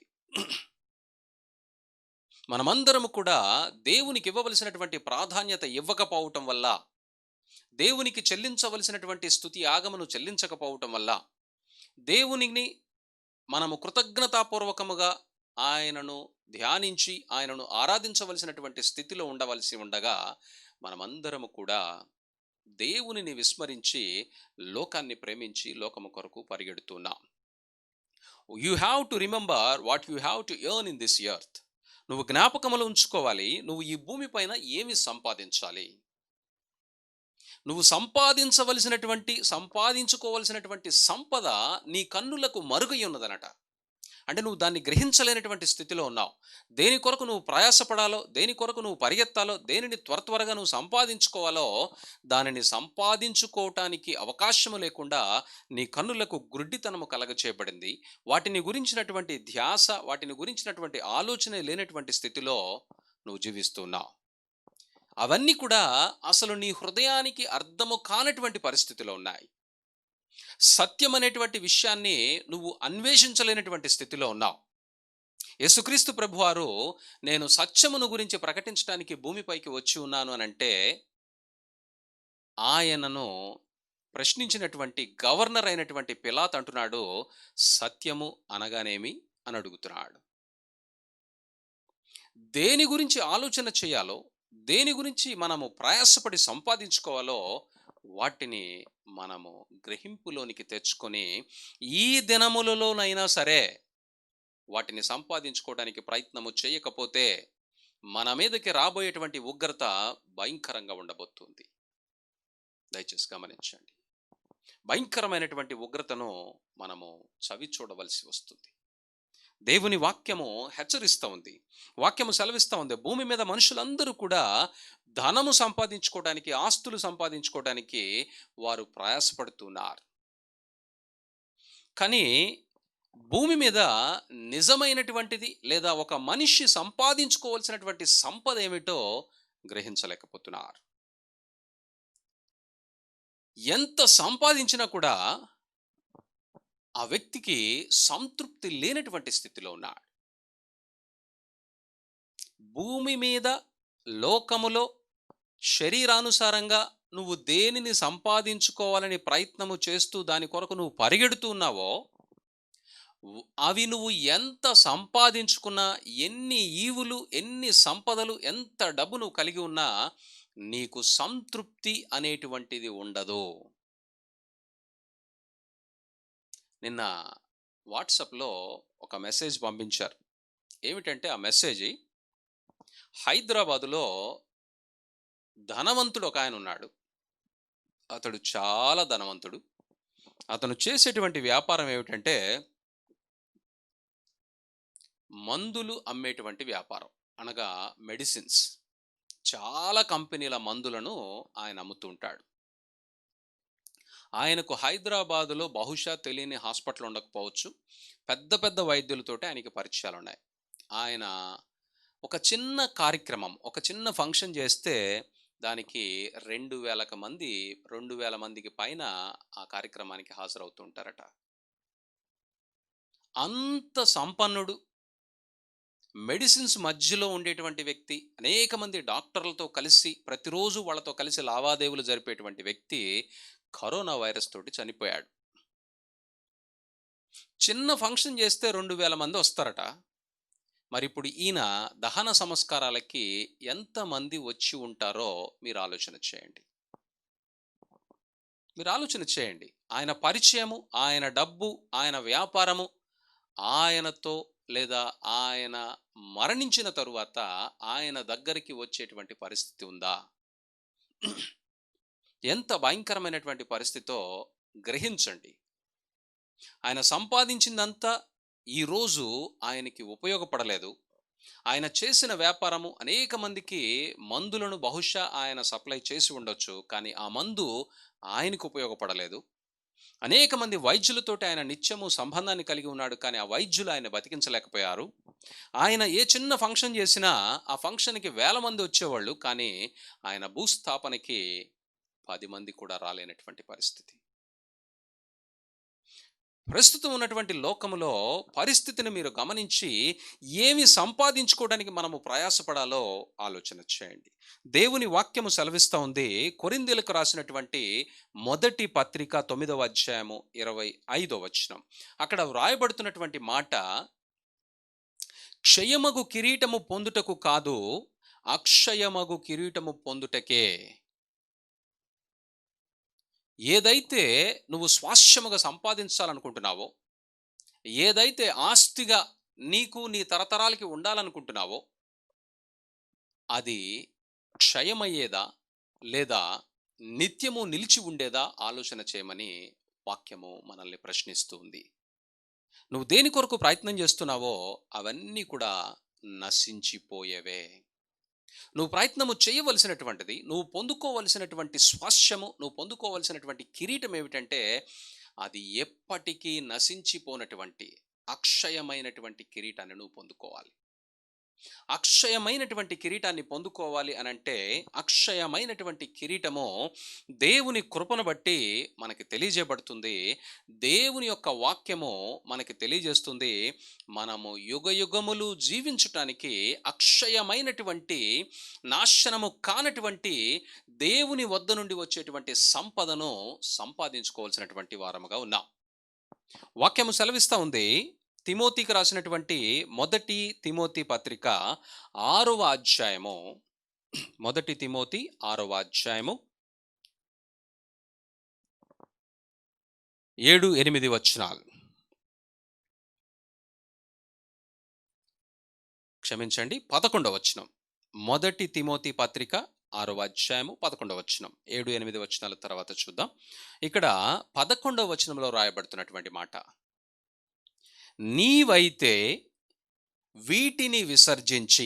మనమందరము కూడా దేవునికి ఇవ్వవలసినటువంటి ప్రాధాన్యత ఇవ్వకపోవటం వల్ల, దేవునికి చెల్లించవలసినటువంటి స్తుతి ఆగమను చెల్లించకపోవటం వల్ల, దేవునిని మనము కృతజ్ఞతాపూర్వకముగా ఆయనను ధ్యానించి ఆయనను ఆరాధించవలసినటువంటి స్థితిలో ఉండవలసి ఉండగా, మనమందరము కూడా దేవునిని విస్మరించి లోకాన్ని ప్రేమించి లోకము కొరకు పరిగెడుతున్నాం. You have to remember what you have to earn in this earth. నువ్వు జ్ఞాపకములో ఉంచుకోవాలి. నువ్వు ఈ భూమి పైన ఏమి సంపాదించాలి? నువ్వు సంపాదించుకోవలసినటువంటి సంపద నీ కన్నులకు మరుగై ఉన్నదనట. అంటే నువ్వు దాన్ని గ్రహించలేనటువంటి స్థితిలో ఉన్నావు. దేని కొరకు నువ్వు ప్రయాసపడాలో, దేని కొరకు నువ్వు పరిగెత్తాలో, దేనిని త్వరగా నువ్వు సంపాదించుకోవాలో, దానిని సంపాదించుకోవటానికి అవకాశము లేకుండా నీ కన్నులకు గుడ్డితనము కలగచేయబడింది. వాటిని గురించినటువంటి ధ్యాస, వాటిని గురించినటువంటి ఆలోచన లేనటువంటి స్థితిలో నువ్వు జీవిస్తున్నావు. అవన్నీ కూడా అసలు నీ హృదయానికి అర్థము కానటువంటి పరిస్థితిలో ఉన్నాయి. సత్యం అనేటువంటి విషయాన్ని నువ్వు అన్వేషించలేనటువంటి స్థితిలో ఉన్నావు. యేసుక్రీస్తు ప్రభువారు నేను సత్యమును గురించి ప్రకటించడానికి భూమిపైకి వచ్చి ఉన్నాను అనంటే, ఆయనను ప్రశ్నించినటువంటి గవర్నర్ అయినటువంటి పిలాతు అంటున్నాడు, సత్యము అనగానేమి అని అడుగుతున్నాడు. దేని గురించి ఆలోచన చేయాలో, దేని గురించి మనము ప్రయాసపడి సంపాదించుకోవాలో, వాటిని మనము గ్రహింపులోనికి తెచ్చుకొని, ఈ దినములలోనైనా సరే వాటిని సంపాదించుకోవడానికి ప్రయత్నము చేయకపోతే, మన మీదకి రాబోయేటువంటి ఉగ్రత భయంకరంగా ఉండబోతుంది. దయచేసి గమనించండి. భయంకరమైనటువంటి ఉగ్రతను మనము చవి చూడవలసి వస్తుంది. దేవుని వాక్యము హెచ్చరిస్తూ ఉంది. వాక్యము సెలవిస్తూ ఉంది. భూమి మీద మనుషులందరూ కూడా ధనము సంపాదించుకోవడానికి, ఆస్తులు సంపాదించుకోవడానికి వారు ప్రయాసపడుతున్నారు. కానీ భూమి మీద నిజమైనటువంటిది లేదా ఒక మనిషి సంపాదించుకోవాల్సినటువంటి సంపద ఏమిటో గ్రహించలేకపోతున్నారు. ఎంత సంపాదించినా కూడా ఆ వ్యక్తికి సంతృప్తి లేనటువంటి స్థితిలో ఉన్నాడు. భూమి మీద, లోకములో శరీరానుసారంగా నువ్వు దేనిని సంపాదించుకోవాలని ప్రయత్నము చేస్తూ దాని కొరకు నువ్వు పరిగెడుతూ ఉన్నావో, అవి నువ్వు ఎంత సంపాదించుకున్నా, ఎన్ని ఈవులు, ఎన్ని సంపదలు, ఎంత డబ్బు నువ్వు కలిగి ఉన్నా నీకు సంతృప్తి అనేటువంటిది ఉండదు. నిన్న వాట్సాప్లో ఒక మెసేజ్ పంపించారు. ఏమిటంటే ఆ మెసేజ్, హైదరాబాదులో ధనవంతుడు ఒక ఆయన ఉన్నాడు. అతడు చాలా ధనవంతుడు. అతను చేసేటువంటి వ్యాపారం ఏమిటంటే మందులు అమ్మేటువంటి వ్యాపారం, అనగా మెడిసిన్స్. చాలా కంపెనీల మందులను ఆయన అమ్ముతూ ఉంటాడు. ఆయనకు హైదరాబాదులో బహుశా తెలియని హాస్పిటల్ ఉండకపోవచ్చు. పెద్ద పెద్ద వైద్యులతోటి ఆయనకి పరిచయాలు ఉన్నాయి. ఆయన ఒక చిన్న కార్యక్రమం, ఒక చిన్న ఫంక్షన్ చేస్తే దానికి 2,000 మందికి పైన ఆ కార్యక్రమానికి హాజరవుతూ ఉంటారట. అంత సంపన్నుడు, మెడిసిన్స్ మధ్యలో ఉండేటువంటి వ్యక్తి, అనేక మంది డాక్టర్లతో కలిసి ప్రతిరోజు వాళ్ళతో కలిసి లావాదేవీలు జరిపేటువంటి వ్యక్తి కరోనా వైరస్ తోటి చనిపోయాడు. చిన్న ఫంక్షన్ చేస్తే 2,000 మంది వస్తారట. మరి ఇప్పుడు ఈయన దహన సంస్కారాలకి ఎంతమంది వచ్చి ఉంటారో మీరు ఆలోచన చేయండి. ఆయన పరిచయము, ఆయన డబ్బు, ఆయన వ్యాపారము, ఆయనతో లేదా ఆయన మరణించిన తరువాత ఆయన దగ్గరికి వచ్చేటువంటి పరిస్థితి ఉందా? ఎంత భయంకరమైనటువంటి పరిస్థితో గ్రహించండి. ఆయన సంపాదించిందంతా ఈరోజు ఆయనకి ఉపయోగపడలేదు. ఆయన చేసిన వ్యాపారము అనేక మందికి మందులను బహుశా ఆయన సప్లై చేసి ఉండొచ్చు, కానీ ఆ మందు ఆయనకు ఉపయోగపడలేదు. అనేక మంది వైద్యులతోటి ఆయన నిత్యము సంబంధాన్ని కలిగి ఉన్నాడు, కానీ ఆ వైద్యులు ఆయన బతికించలేకపోయారు. ఆయన ఏ చిన్న ఫంక్షన్ చేసినా ఆ ఫంక్షన్కి 1,000 మంది వచ్చేవాళ్ళు, కానీ ఆయన భూస్థాపనకి 10 మంది కూడా రాలేనటువంటి పరిస్థితి. ప్రస్తుతం ఉన్నటువంటి లోకములో పరిస్థితిని మీరు గమనించి ఏమి సంపాదించుకోవడానికి మనము ప్రయాసపడాలో ఆలోచన చేయండి. దేవుని వాక్యము సెలవిస్తూ ఉంది. కొరింథీయులకు రాసినటువంటి మొదటి పత్రిక 9వ అధ్యాయము 25వ వచనం. అక్కడ వ్రాయబడుతున్నటువంటి మాట, క్షయమగు కిరీటము పొందుటకు కాదు, అక్షయమగు కిరీటము పొందుటకే. ఏదైతే నువ్వు స్వాస్థ్యముగా సంపాదించాలనుకుంటున్నావో, ఏదైతే ఆస్తిగా నీకు నీ తరతరాలకి ఉండాలనుకుంటున్నావో, అది క్షయమయ్యేదా లేదా నిత్యము నిలిచి ఉండేదా ఆలోచన చేయమని వాక్యము మనల్ని ప్రశ్నిస్తుంది. నువ్వు దేని కొరకు ప్రయత్నం చేస్తున్నావో అవన్నీ కూడా నశించిపోయేవే. నువ్వు ప్రయత్నము చేయవలసినటువంటిది, నువ్వు పొందుకోవలసినటువంటి స్వాస్యము, నువ్వు పొందుకోవలసినటువంటి కిరీటం ఏమిటంటే అది ఎప్పటికీ నశించిపోనటువంటి అక్షయమైనటువంటి కిరీటాన్ని నువ్వు పొందుకోవాలి. అక్షయమైనటువంటి కిరీటాన్ని పొందుకోవాలి అనంటే అక్షయమైనటువంటి కిరీటము దేవుని కృపను బట్టి మనకి తెలియజేయబడుతుంది. దేవుని యొక్క వాక్యము మనకి తెలియజేస్తుంది. మనము యుగ యుగములు జీవించటానికి అక్షయమైనటువంటి నాశనము కానటువంటి దేవుని వద్ద నుండి వచ్చేటువంటి సంపదను సంపాదించుకోవాల్సినటువంటి వారముగా ఉన్నాం. వాక్యము సెలవిస్తా ఉంది. తిమోతికి రాసినటువంటి మొదటి తిమోతి పత్రిక 6వ అధ్యాయము, మొదటి తిమోతి 6వ అధ్యాయము 7-8 వచనాలు. క్షమించండి, 11వ వచనం. మొదటి తిమోతి పత్రిక 6వ అధ్యాయము 11వ వచనం. 7-8 వచనాల తర్వాత చూద్దాం. ఇక్కడ 11వ వచనంలో రాయబడుతున్నటువంటి మాట, నీవైతే వీటిని విసర్జించి,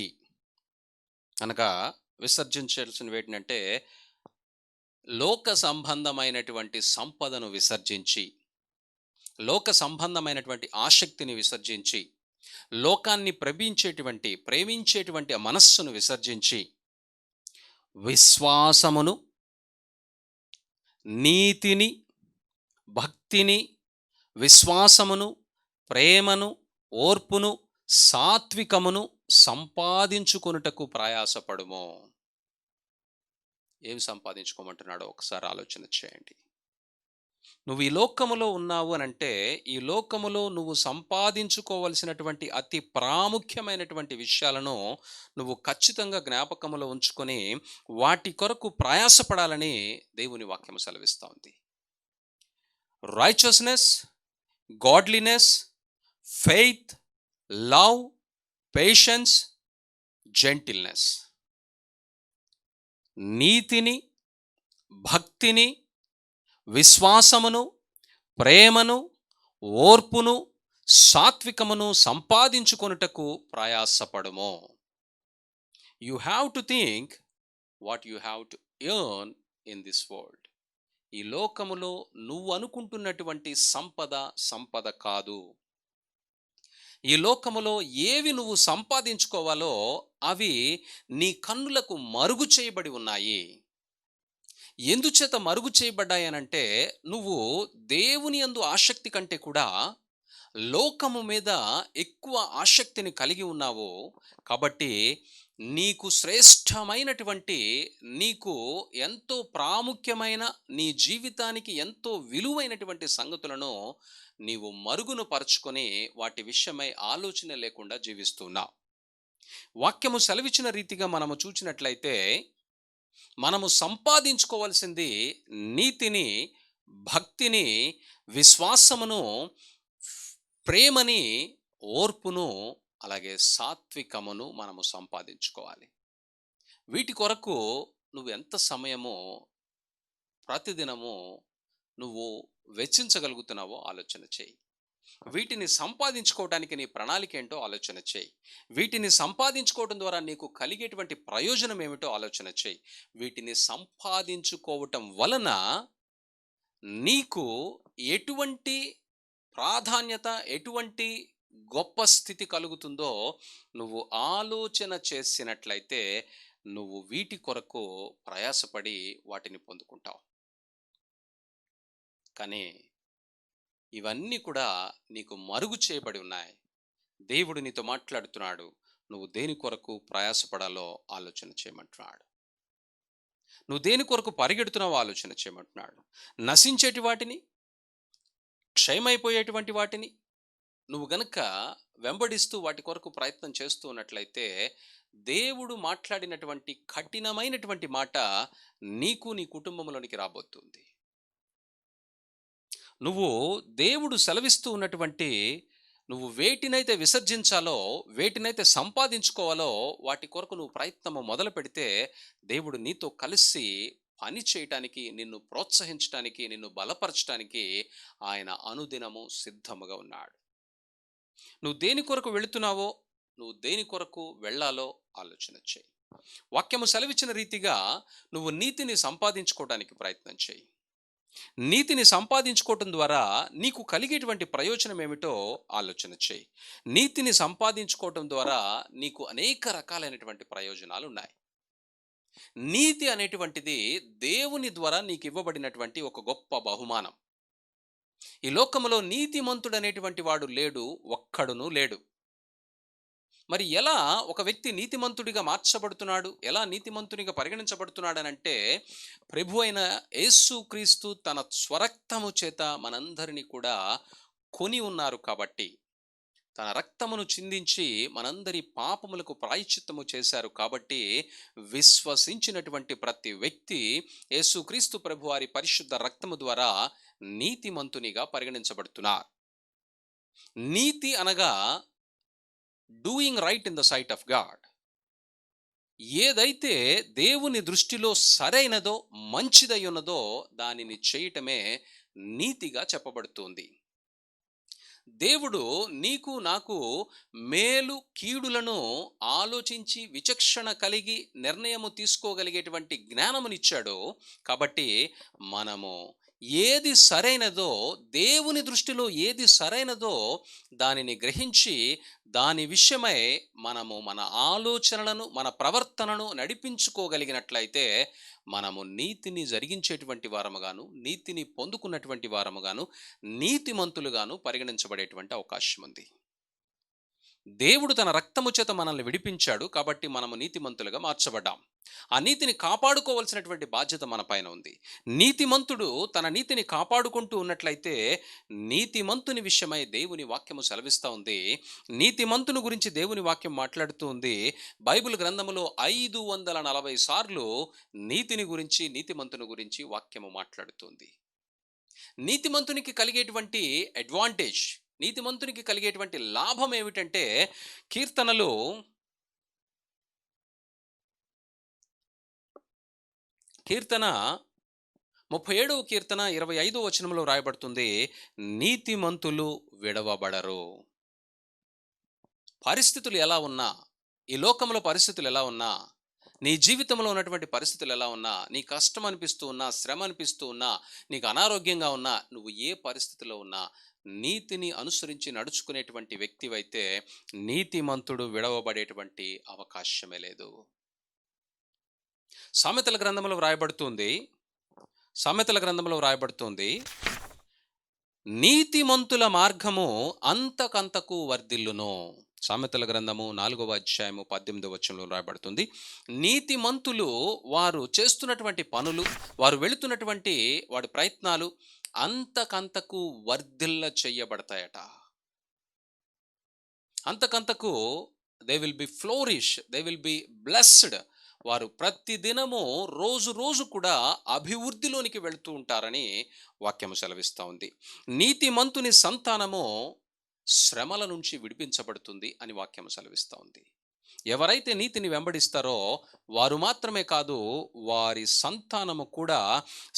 అనగా విసర్జించాల్సిన వేటినంటే లోక సంబంధమైనటువంటి సంపదను విసర్జించి, లోక సంబంధమైనటువంటి ఆసక్తిని విసర్జించి, లోకాన్ని ప్రేమించేటువంటి మనస్సును విసర్జించి, విశ్వాసమును, నీతిని, భక్తిని, విశ్వాసమును, ప్రేమను, ఓర్పును, సాత్వికమును సంపాదించుకొనుటకు ప్రయాసపడుము. ఏమి సంపాదించుకోమంటున్నాడో ఒకసారి ఆలోచన చేయండి. నువ్వు ఈ లోకములో ఉన్నావు అనంటే ఈ లోకములో నువ్వు సంపాదించుకోవలసినటువంటి అతి ప్రాముఖ్యమైనటువంటి విషయాలను నువ్వు ఖచ్చితంగా జ్ఞాపకములో ఉంచుకొని వాటి కొరకు ప్రయాసపడాలని దేవుని వాక్యం సెలవిస్తూ ఉంది. Righteousness, godliness, faith, love, patience, gentleness. నీతిని, భక్తిని, విశ్వాసమును, ప్రేమను, ఓర్పును, సాత్వికమును సంపాదించుకొనుటకు ప్రయాసపడుము. You have to think what you have to earn in this world. ఈ లోకములో నువ్వు అనుకుంటున్నటువంటి సంపద కాదు. ఈ లోకములో ఏవి నువ్వు సంపాదించుకోవాలో అవి నీ కన్నులకు మరుగు చేయబడి ఉన్నాయి. ఎందుచేత మరుగు చేయబడ్డాయనంటే నువ్వు దేవుని యందు ఆసక్తి కంటే కూడా లోకము మీద ఎక్కువ ఆసక్తిని కలిగి ఉన్నావు. కాబట్టి నీకు శ్రేష్టమైనటువంటి, నీకు ఎంతో ప్రాముఖ్యమైన, నీ జీవితానికి ఎంతో విలువైనటువంటి సంగతులను నీవు మరుగును పరుచుకొని వాటి విషయమై ఆలోచన లేకుండా జీవిస్తున్నావు. వాక్యము సెలవిచ్చిన రీతిగా మనము చూచినట్లయితే మనము సంపాదించుకోవాల్సింది నీతిని, భక్తిని, విశ్వాసమును, ప్రేమని, ఓర్పును, అలాగే సాత్వికమును మనము సంపాదించుకోవాలి. వీటి కొరకు నువ్వు ఎంత సమయము ప్రతిదినము నువ్వు వెచ్చించగలుగుతున్నావో ఆలోచన చేయి. వీటిని సంపాదించుకోవడానికి నీ ప్రణాళిక ఏంటో ఆలోచన చేయి. వీటిని సంపాదించుకోవడం ద్వారా నీకు కలిగేటువంటి ప్రయోజనం ఏమిటో ఆలోచన చేయి. వీటిని సంపాదించుకోవటం వలన నీకు ఎటువంటి ప్రాధాన్యత, ఎటువంటి గొప్ప స్థితి కలుగుతుందో నువ్వు ఆలోచన చేసినట్లయితే నువ్వు వీటి కొరకు ప్రయాసపడి వాటిని పొందుకుంటావు. కానీ ఇవన్నీ కూడా నీకు మరుగు చేయబడి ఉన్నాయి. దేవుడు నీతో మాట్లాడుతున్నాడు. నువ్వు దేని కొరకు ప్రయాసపడాలో ఆలోచన చేయమంటున్నాడు. నువ్వు దేని కొరకు పరిగెడుతున్నావో ఆలోచన చేయమంటున్నాడు. నశించేటి వాటిని, క్షయమైపోయేటువంటి వాటిని నువ్వు గనుక వెంబడిస్తూ వాటి కొరకు ప్రయత్నం చేస్తూ ఉన్నట్లయితే దేవుడు మాట్లాడినటువంటి కఠినమైనటువంటి మాట నీకు, నీ కుటుంబంలోనికి రాబోతుంది. నువ్వు దేవుడు సెలవిస్తూ ఉన్నటువంటి నువ్వు వేటినైతే విసర్జించాలో, వేటినైతే సంపాదించుకోవాలో వాటి కొరకు నువ్వు ప్రయత్నము మొదలు పెడితే దేవుడు నీతో కలిసి పని చేయటానికి, నిన్ను ప్రోత్సహించటానికి, నిన్ను బలపరచటానికి ఆయన అనుదినము సిద్ధముగా ఉన్నాడు. నువ్వు దేని కొరకు వెళుతున్నావో, నువ్వు దేని కొరకు వెళ్ళాలో ఆలోచన చేయి. వాక్యము సెలవిచ్చిన రీతిగా నువ్వు నీతిని సంపాదించుకోవడానికి ప్రయత్నం చేయి. నీతిని సంపాదించుకోవటం ద్వారా నీకు కలిగేటువంటి ప్రయోజనం ఏమిటో ఆలోచన చేయి. నీతిని సంపాదించుకోవటం ద్వారా నీకు అనేక రకాలైనటువంటి ప్రయోజనాలు ఉన్నాయి. నీతి అనేటువంటిది దేవుని ద్వారా నీకు ఇవ్వబడినటువంటి ఒక గొప్ప బహుమానం. ఈ లోకములో నీతిమంతుడు అనేటువంటి వాడు లేడు, ఒక్కడును లేడు. మరి ఎలా ఒక వ్యక్తి నీతిమంతుడిగా మార్చబడుతున్నాడు, ఎలా నీతిమంతునిగా పరిగణించబడుతున్నాడనంటే, ప్రభు అయిన యేసుక్రీస్తు తన స్వరక్తము చేత మనందరినీ కూడా కొని ఉన్నారు కాబట్టి, తన రక్తమును చిందించి మనందరి పాపములకు ప్రాయశ్చిత్తము చేశారు కాబట్టి, విశ్వసించినటువంటి ప్రతి వ్యక్తి యేసుక్రీస్తు ప్రభువారి పరిశుద్ధ రక్తము ద్వారా నీతిమంతునిగా పరిగణించబడుతున్నారు. నీతి అనగా doing right in the sight of God. ఏదైతే దేవుని దృష్టిలో సరైనదో, మంచిదై ఉన్నదో దానిని చేయటమే నీతిగా చెప్పబడుతుంది. దేవుడు నీకు నాకు మేలు కీడులను ఆలోచించి విచక్షణ కలిగి నిర్ణయము తీసుకోగలిగేటువంటి జ్ఞానమునిచ్చాడు. కాబట్టి మనము ఏది సరైనదో, దేవుని దృష్టిలో ఏది సరైనదో దానిని గ్రహించి దాని విషయమై మనము మన ఆలోచనలను, మన ప్రవర్తనను నడిపించుకోగలిగినట్లయితే మనము నీతిని జరిగించేటువంటి వారముగాను, నీతిని పొందుకున్నటువంటి వారముగాను, నీతిమంతులుగాను పరిగణించబడేటువంటి అవకాశం ఉంది. దేవుడు తన రక్తము చేత మనల్ని విడిపించాడు కాబట్టి మనము నీతిమంతులుగా మార్చబడ్డాం. ఆ నీతిని కాపాడుకోవాల్సినటువంటి బాధ్యత మన పైన ఉంది. నీతిమంతుడు తన నీతిని కాపాడుకుంటూ ఉన్నట్లయితే నీతిమంతుని విషయమై దేవుని వాక్యము సెలవిస్తూ ఉంది. నీతిమంతుని గురించి దేవుని వాక్యం మాట్లాడుతూ ఉంది. బైబిల్ గ్రంథములో 540 సార్లు నీతిని గురించి, నీతిమంతుని గురించి వాక్యము మాట్లాడుతుంది. నీతిమంతునికి కలిగేటువంటి అడ్వాంటేజ్, నీతిమంతునికి కలిగేటువంటి లాభం ఏమిటంటే, కీర్తనలు 37వ కీర్తన 25వ వచనంలో రాయబడుతుంది, నీతిమంతులు విడవబడరు. పరిస్థితులు ఎలా ఉన్నా, ఈ లోకంలో పరిస్థితులు ఎలా ఉన్నా, నీ జీవితంలో ఉన్నటువంటి పరిస్థితులు ఎలా ఉన్నా, నీ కష్టం అనిపిస్తూ ఉన్నా, శ్రమ అనిపిస్తూ ఉన్నా, నీకు అనారోగ్యంగా ఉన్నా, నువ్వు ఏ పరిస్థితిలో ఉన్నా నీతిని అనుసరించి నడుచుకునేటువంటి వ్యక్తివైతే నీతిమంతుడు విడవబడేటువంటి అవకాశమే లేదు. సామెతల గ్రంథంలో వ్రాయబడుతుంది, నీతిమంతుల మార్గము అంతకంతకు వర్ధిల్లును. సామెతల గ్రంథము 4వ అధ్యాయము 18వ వచనంలో రాయబడుతుంది, నీతిమంతులు వారు చేస్తున్నటువంటి పనులు, వారు వెళుతున్నటువంటి వాడి ప్రయత్నాలు అంతకంతకు వర్ధిల్ల చేయబడతాయట. అంతకంతకు they will be flourish, they will be blessed. వారు ప్రతి దినము రోజు కూడా అభివృద్ధిలోనికి వెళుతూ ఉంటారని వాక్యము సెలవిస్తూ ఉంది. నీతిమంతుని సంతానము శ్రమల నుంచి విడిపించబడుతుంది అని వాక్యము సెలవిస్తూ ఉంది. ఎవరైతే నీతిని వెంబడిస్తారో వారు మాత్రమే కాదు, వారి సంతానము కూడా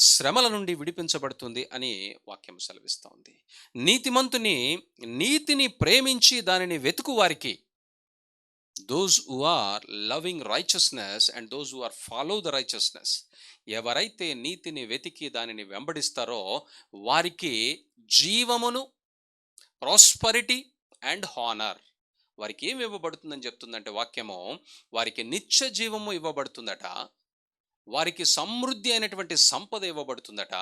శ్రమల నుండి విడిపించబడుతుంది అని వాక్యం సెలవిస్తూ ఉంది. నీతిని ప్రేమించి దానిని వెతుకు వారికి, those who are loving righteousness and those who are follow the righteousness, ఎవరైతే నీతిని వెతికి దానిని వెంబడిస్తారో వారికి జీవమును, ప్రాస్పరిటీ అండ్ హానర్, వారికి ఏమి ఇవ్వబడుతుందని చెప్తుందంటే వాక్యము, వారికి నిత్య జీవము ఇవ్వబడుతుందట, వారికి సమృద్ధి అయినటువంటి సంపద ఇవ్వబడుతుందట,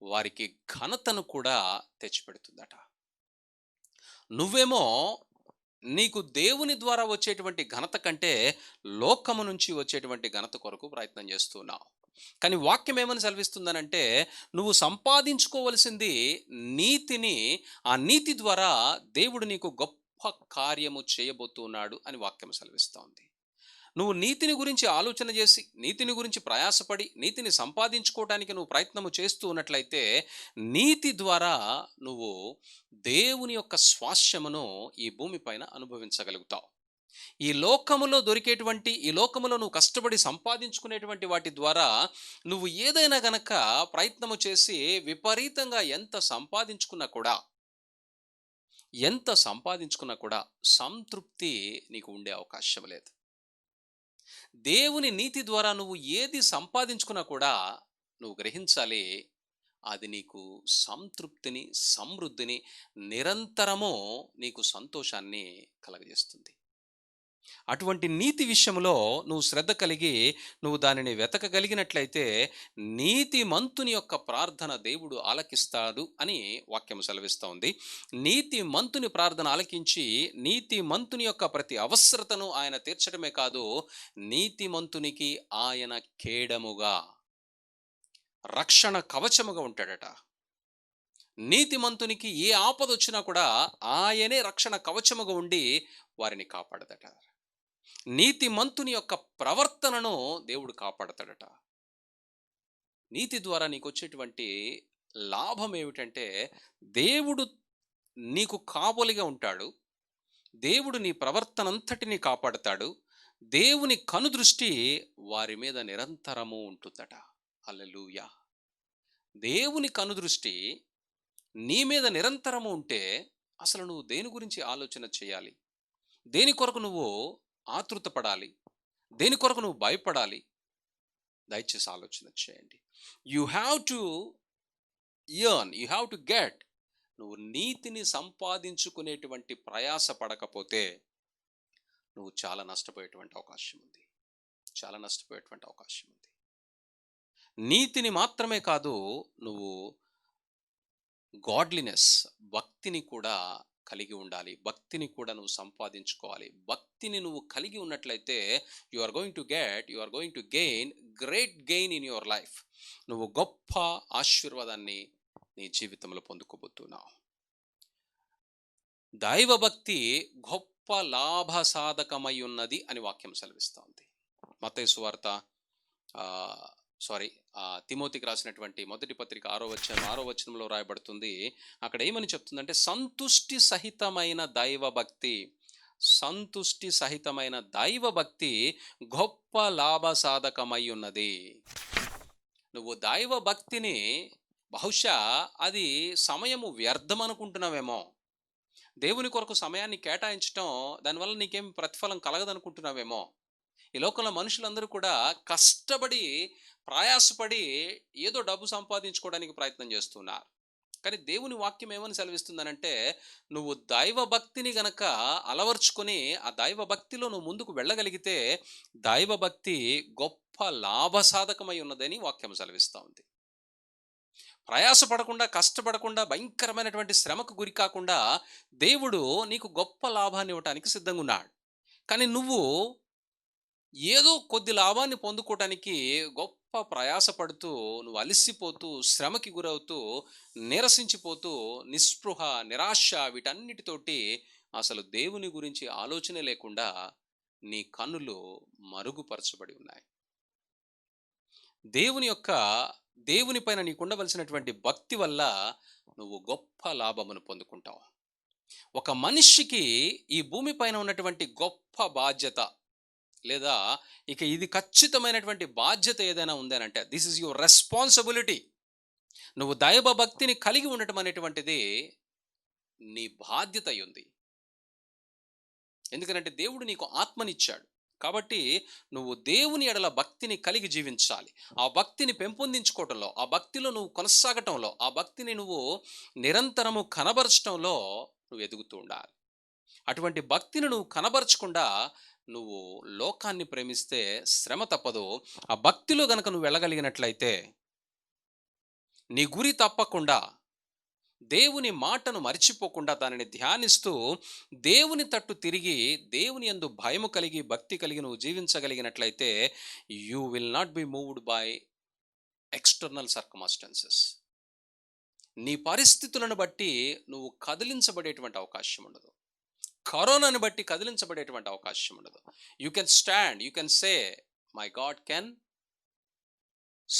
వారికి ఘనతను కూడా తెచ్చిపెడుతుందట. నువ్వేమో నీకు దేవుని ద్వారా వచ్చేటువంటి ఘనత కంటే లోకము నుంచి వచ్చేటువంటి ఘనత కొరకు ప్రయత్నం చేస్తున్నావు. కానీ వాక్యం ఏమని సెలవిస్తుందనంటే, నువ్వు సంపాదించుకోవలసింది నీతిని, ఆ నీతి ద్వారా దేవుడు నీకు గొప్ప కార్యము చేయబోతున్నాడు అని వాక్యం సెలవిస్తూ ఉంది. నువ్వు నీతిని గురించి ఆలోచన చేసి, నీతిని గురించి ప్రయాసపడి, నీతిని సంపాదించుకోవటానికి నువ్వు ప్రయత్నము చేస్తూ ఉన్నట్లయితే, నీతి ద్వారా నువ్వు దేవుని యొక్క స్వాస్యమును ఈ భూమి పైన అనుభవించగలుగుతావు. ఈ లోకములో నువ్వు కష్టపడి సంపాదించుకునేటువంటి వాటి ద్వారా నువ్వు ఏదైనా గనక ప్రయత్నము చేసి విపరీతంగా ఎంత సంపాదించుకున్నా కూడా సంతృప్తి నీకు ఉండే అవకాశం లేదు. దేవుని నీతి ద్వారా నువ్వు ఏది సంపాదించుకున్నా కూడా నువ్వు గ్రహించాలి, అది నీకు సంతృప్తిని, సమృద్ధిని, నిరంతరము నీకు సంతోషాన్ని కలగజేస్తుంది. అటువంటి నీతి విషయంలో నువ్వు శ్రద్ధ కలిగి నువ్వు దానిని వెతకగలిగినట్లయితే నీతిమంతుని యొక్క ప్రార్థన దేవుడు ఆలకిస్తాడు అని వాక్యం సెలవిస్తోంది. నీతిమంతుని ప్రార్థన ఆలకించి నీతిమంతుని యొక్క ప్రతి అవసరతను ఆయన తీర్చడమే కాదు, నీతిమంతునికి ఆయన కేడముగా, రక్షణ కవచముగా ఉంటాడట. నీతిమంతునికి ఏ ఆపద వచ్చినా కూడా ఆయనే రక్షణ కవచముగా ఉండి వారిని కాపాడదట. నీతిమంతుని యొక్క ప్రవర్తనను దేవుడు కాపాడతాడట. నీతి ద్వారా నీకు వచ్చేటువంటి లాభం ఏమిటంటే, దేవుడు నీకు కావలిగా ఉంటాడు. దేవుడు నీ ప్రవర్తనంతటిని కాపాడతాడు. దేవుని కనుదృష్టి వారి మీద నిరంతరము ఉంటుందట. హల్లెలూయా! దేవుని కనుదృష్టి నీ మీద నిరంతరము ఉంటే అసలు నువ్వు దేని గురించి ఆలోచన చేయాలి? దేని కొరకు నువ్వు ఆతృత పడాలి? దేని కొరకు నువ్వు భయపడాలి? దయచేసి ఆలోచన చేయండి. You have to you have to get. నువ్వు నీతిని సంపాదించుకునేటువంటి ప్రయాస పడకపోతే నువ్వు చాలా నష్టపోయేటువంటి అవకాశం ఉంది. చాలా నష్టపోయేటువంటి అవకాశం ఉంది. నీతిని మాత్రమే కాదు, నువ్వు గాడ్లీనెస్, భక్తిని కూడా కలిగి ఉండాలి. భక్తిని కూడా నువ్వు సంపాదించుకోవాలి. భక్తిని నువ్వు కలిగి ఉన్నట్లయితే you are going to gain great gain in your life. నువ్వు గొప్ప ఆశీర్వాదాన్ని నీ జీవితంలో పొందుకోబోతున్నావు. దైవభక్తి గొప్ప లాభసాధకమై ఉన్నది అని వాక్యం సెలవిస్తోంది. మత్తయి సువార్త తిమోతికి రాసినటువంటి మొదటి పత్రిక 6వ వచనంలో రాయబడుతుంది. అక్కడ ఏమని చెప్తుందంటే, సంతుష్టి సహితమైన దైవభక్తి గొప్ప లాభసాధకమై ఉన్నది. నువ్వు దైవభక్తిని బహుశా అది సమయము వ్యర్థం అనుకుంటున్నావేమో. దేవుని కొరకు సమయాన్ని కేటాయించటం దానివల్ల నీకేం ప్రతిఫలం కలగదనుకుంటున్నావేమో. ఈ లోకంలో మనుషులందరూ కూడా కష్టపడి ప్రయాసపడి ఏదో డబ్బు సంపాదించుకోవడానికి ప్రయత్నం చేస్తున్నారు. కానీ దేవుని వాక్యం ఏమని సెలవిస్తుందనంటే, నువ్వు దైవభక్తిని గనక అలవర్చుకొని ఆ దైవభక్తిలో నువ్వు ముందుకు వెళ్ళగలిగితే దైవభక్తి గొప్ప లాభసాధకమై ఉన్నదని వాక్యం సెలవిస్తూ ఉంది. ప్రయాసపడకుండా, కష్టపడకుండా, భయంకరమైనటువంటి శ్రమకు గురి కాకుండా దేవుడు నీకు గొప్ప లాభాన్ని ఇవ్వటానికి సిద్ధంగా ఉన్నాడు. కానీ నువ్వు ఏదో కొద్ది లాభాన్ని పొందుకోవటానికి గొప్ప ప్రయాసపడుతూ, నువ్వు అలసిపోతూ, శ్రమకి గురవుతూ, నీరసించిపోతూ, నిస్పృహ, నిరాశ వీటన్నిటితోటి అసలు దేవుని గురించి ఆలోచనే లేకుండా నీ కన్నులు మరుగుపరచబడి ఉన్నాయి. దేవుని పైన నీకు ఉండవలసినటువంటి భక్తి వల్ల నువ్వు గొప్ప లాభమును పొందుకుంటావు. ఒక మనిషికి ఈ భూమి పైన ఉన్నటువంటి గొప్ప బాధ్యత, లేదా ఇక ఇది ఖచ్చితమైనటువంటి బాధ్యత ఏదైనా ఉందనంటే, దిస్ ఇస్ యువర్ రెస్పాన్సిబిలిటీ. నువ్వు దైవ భక్తిని కలిగి ఉండటం అనేటువంటిది నీ బాధ్యత అయి ఉంది. ఎందుకంటే దేవుడు నీకు ఆత్మనిచ్చాడు. కాబట్టి నువ్వు దేవుని ఎడల భక్తిని కలిగి జీవించాలి. ఆ భక్తిని పెంపొందించుకోవటంలో, ఆ భక్తిలో నువ్వు కొనసాగటంలో, ఆ భక్తిని నువ్వు నిరంతరము కనబరచటంలో నువ్వు ఎదుగుతూ ఉండాలి. అటువంటి భక్తిని నువ్వు కనబరచకుండా నువ్వు లోకాన్ని ప్రేమిస్తే శ్రమ తప్పదు. ఆ భక్తిలో గనక నువ్వు వెళ్ళగలిగినట్లయితే నీ గురి తప్పకుండా, దేవుని మాటను మర్చిపోకుండా దానిని ధ్యానిస్తూ దేవుని తట్టు తిరిగి దేవుని యందు భయము కలిగి భక్తి కలిగి నువ్వు జీవించగలిగినట్లయితే you will not be moved by external circumstances. నీ పరిస్థితులను బట్టి నువ్వు కదిలించబడేటువంటి అవకాశం ఉండదు. కరోనాని బట్టి కదిలించబడేటువంటి అవకాశం ఉండదు. You can stand, you can say my God can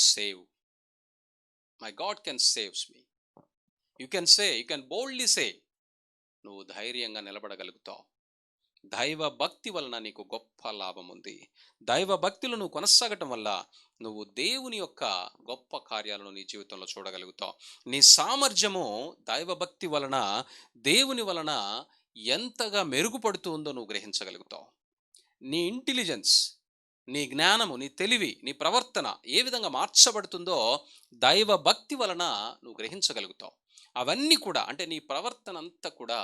save, my God can saves me. You can say, you can boldly say, నువ్వు ధైర్యంగా నిలబడగలుగుతావు. దైవ భక్తి వలన నీకు గొప్ప లాభం ఉంది. దైవ భక్తిలో నువ్వు కొనసాగటం వల్ల నువ్వు దేవుని యొక్క గొప్ప కార్యాలను నీ జీవితంలో చూడగలుగుతావు. నీ సామర్థ్యము దైవ భక్తి వలన, దేవుని వలన ఎంతగా మెరుగుపడుతూ ఉందో నువ్వు గ్రహించగలుగుతావు. నీ ఇంటెలిజెన్స్, నీ జ్ఞానము, నీ తెలివి, నీ ప్రవర్తన ఏ విధంగా మార్చబడుతుందో దైవ భక్తి వలన నువ్వు గ్రహించగలుగుతావు. అవన్నీ కూడా అంటే నీ ప్రవర్తన అంతా కూడా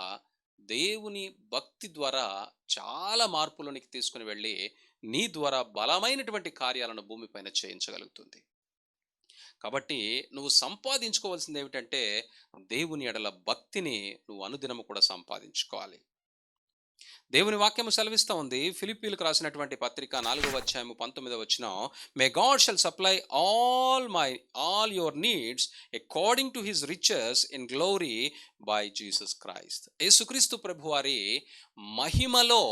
దేవుని భక్తి ద్వారా చాలా మార్పులోనికి తీసుకుని వెళ్ళి నీ ద్వారా బలమైనటువంటి కార్యాలను భూమిపైన చేయించగలుగుతుంది. కాబట్టి నువ్వు సంపాదించుకోవాల్సింది ఏమిటంటే దేవుని ఎడల భక్తిని నువ్వు అనుదినము కూడా సంపాదించుకోవాలి. దేవుని వాక్యము సెలవిస్తూ ఉంది. ఫిలిప్పీలకు రాసినటువంటి పత్రిక 4వ అధ్యాయము 19వ వచనం, may God shall supply all your needs according to his riches in glory by Jesus Christ. యేసుక్రీస్తు ప్రభువారి మహిమలో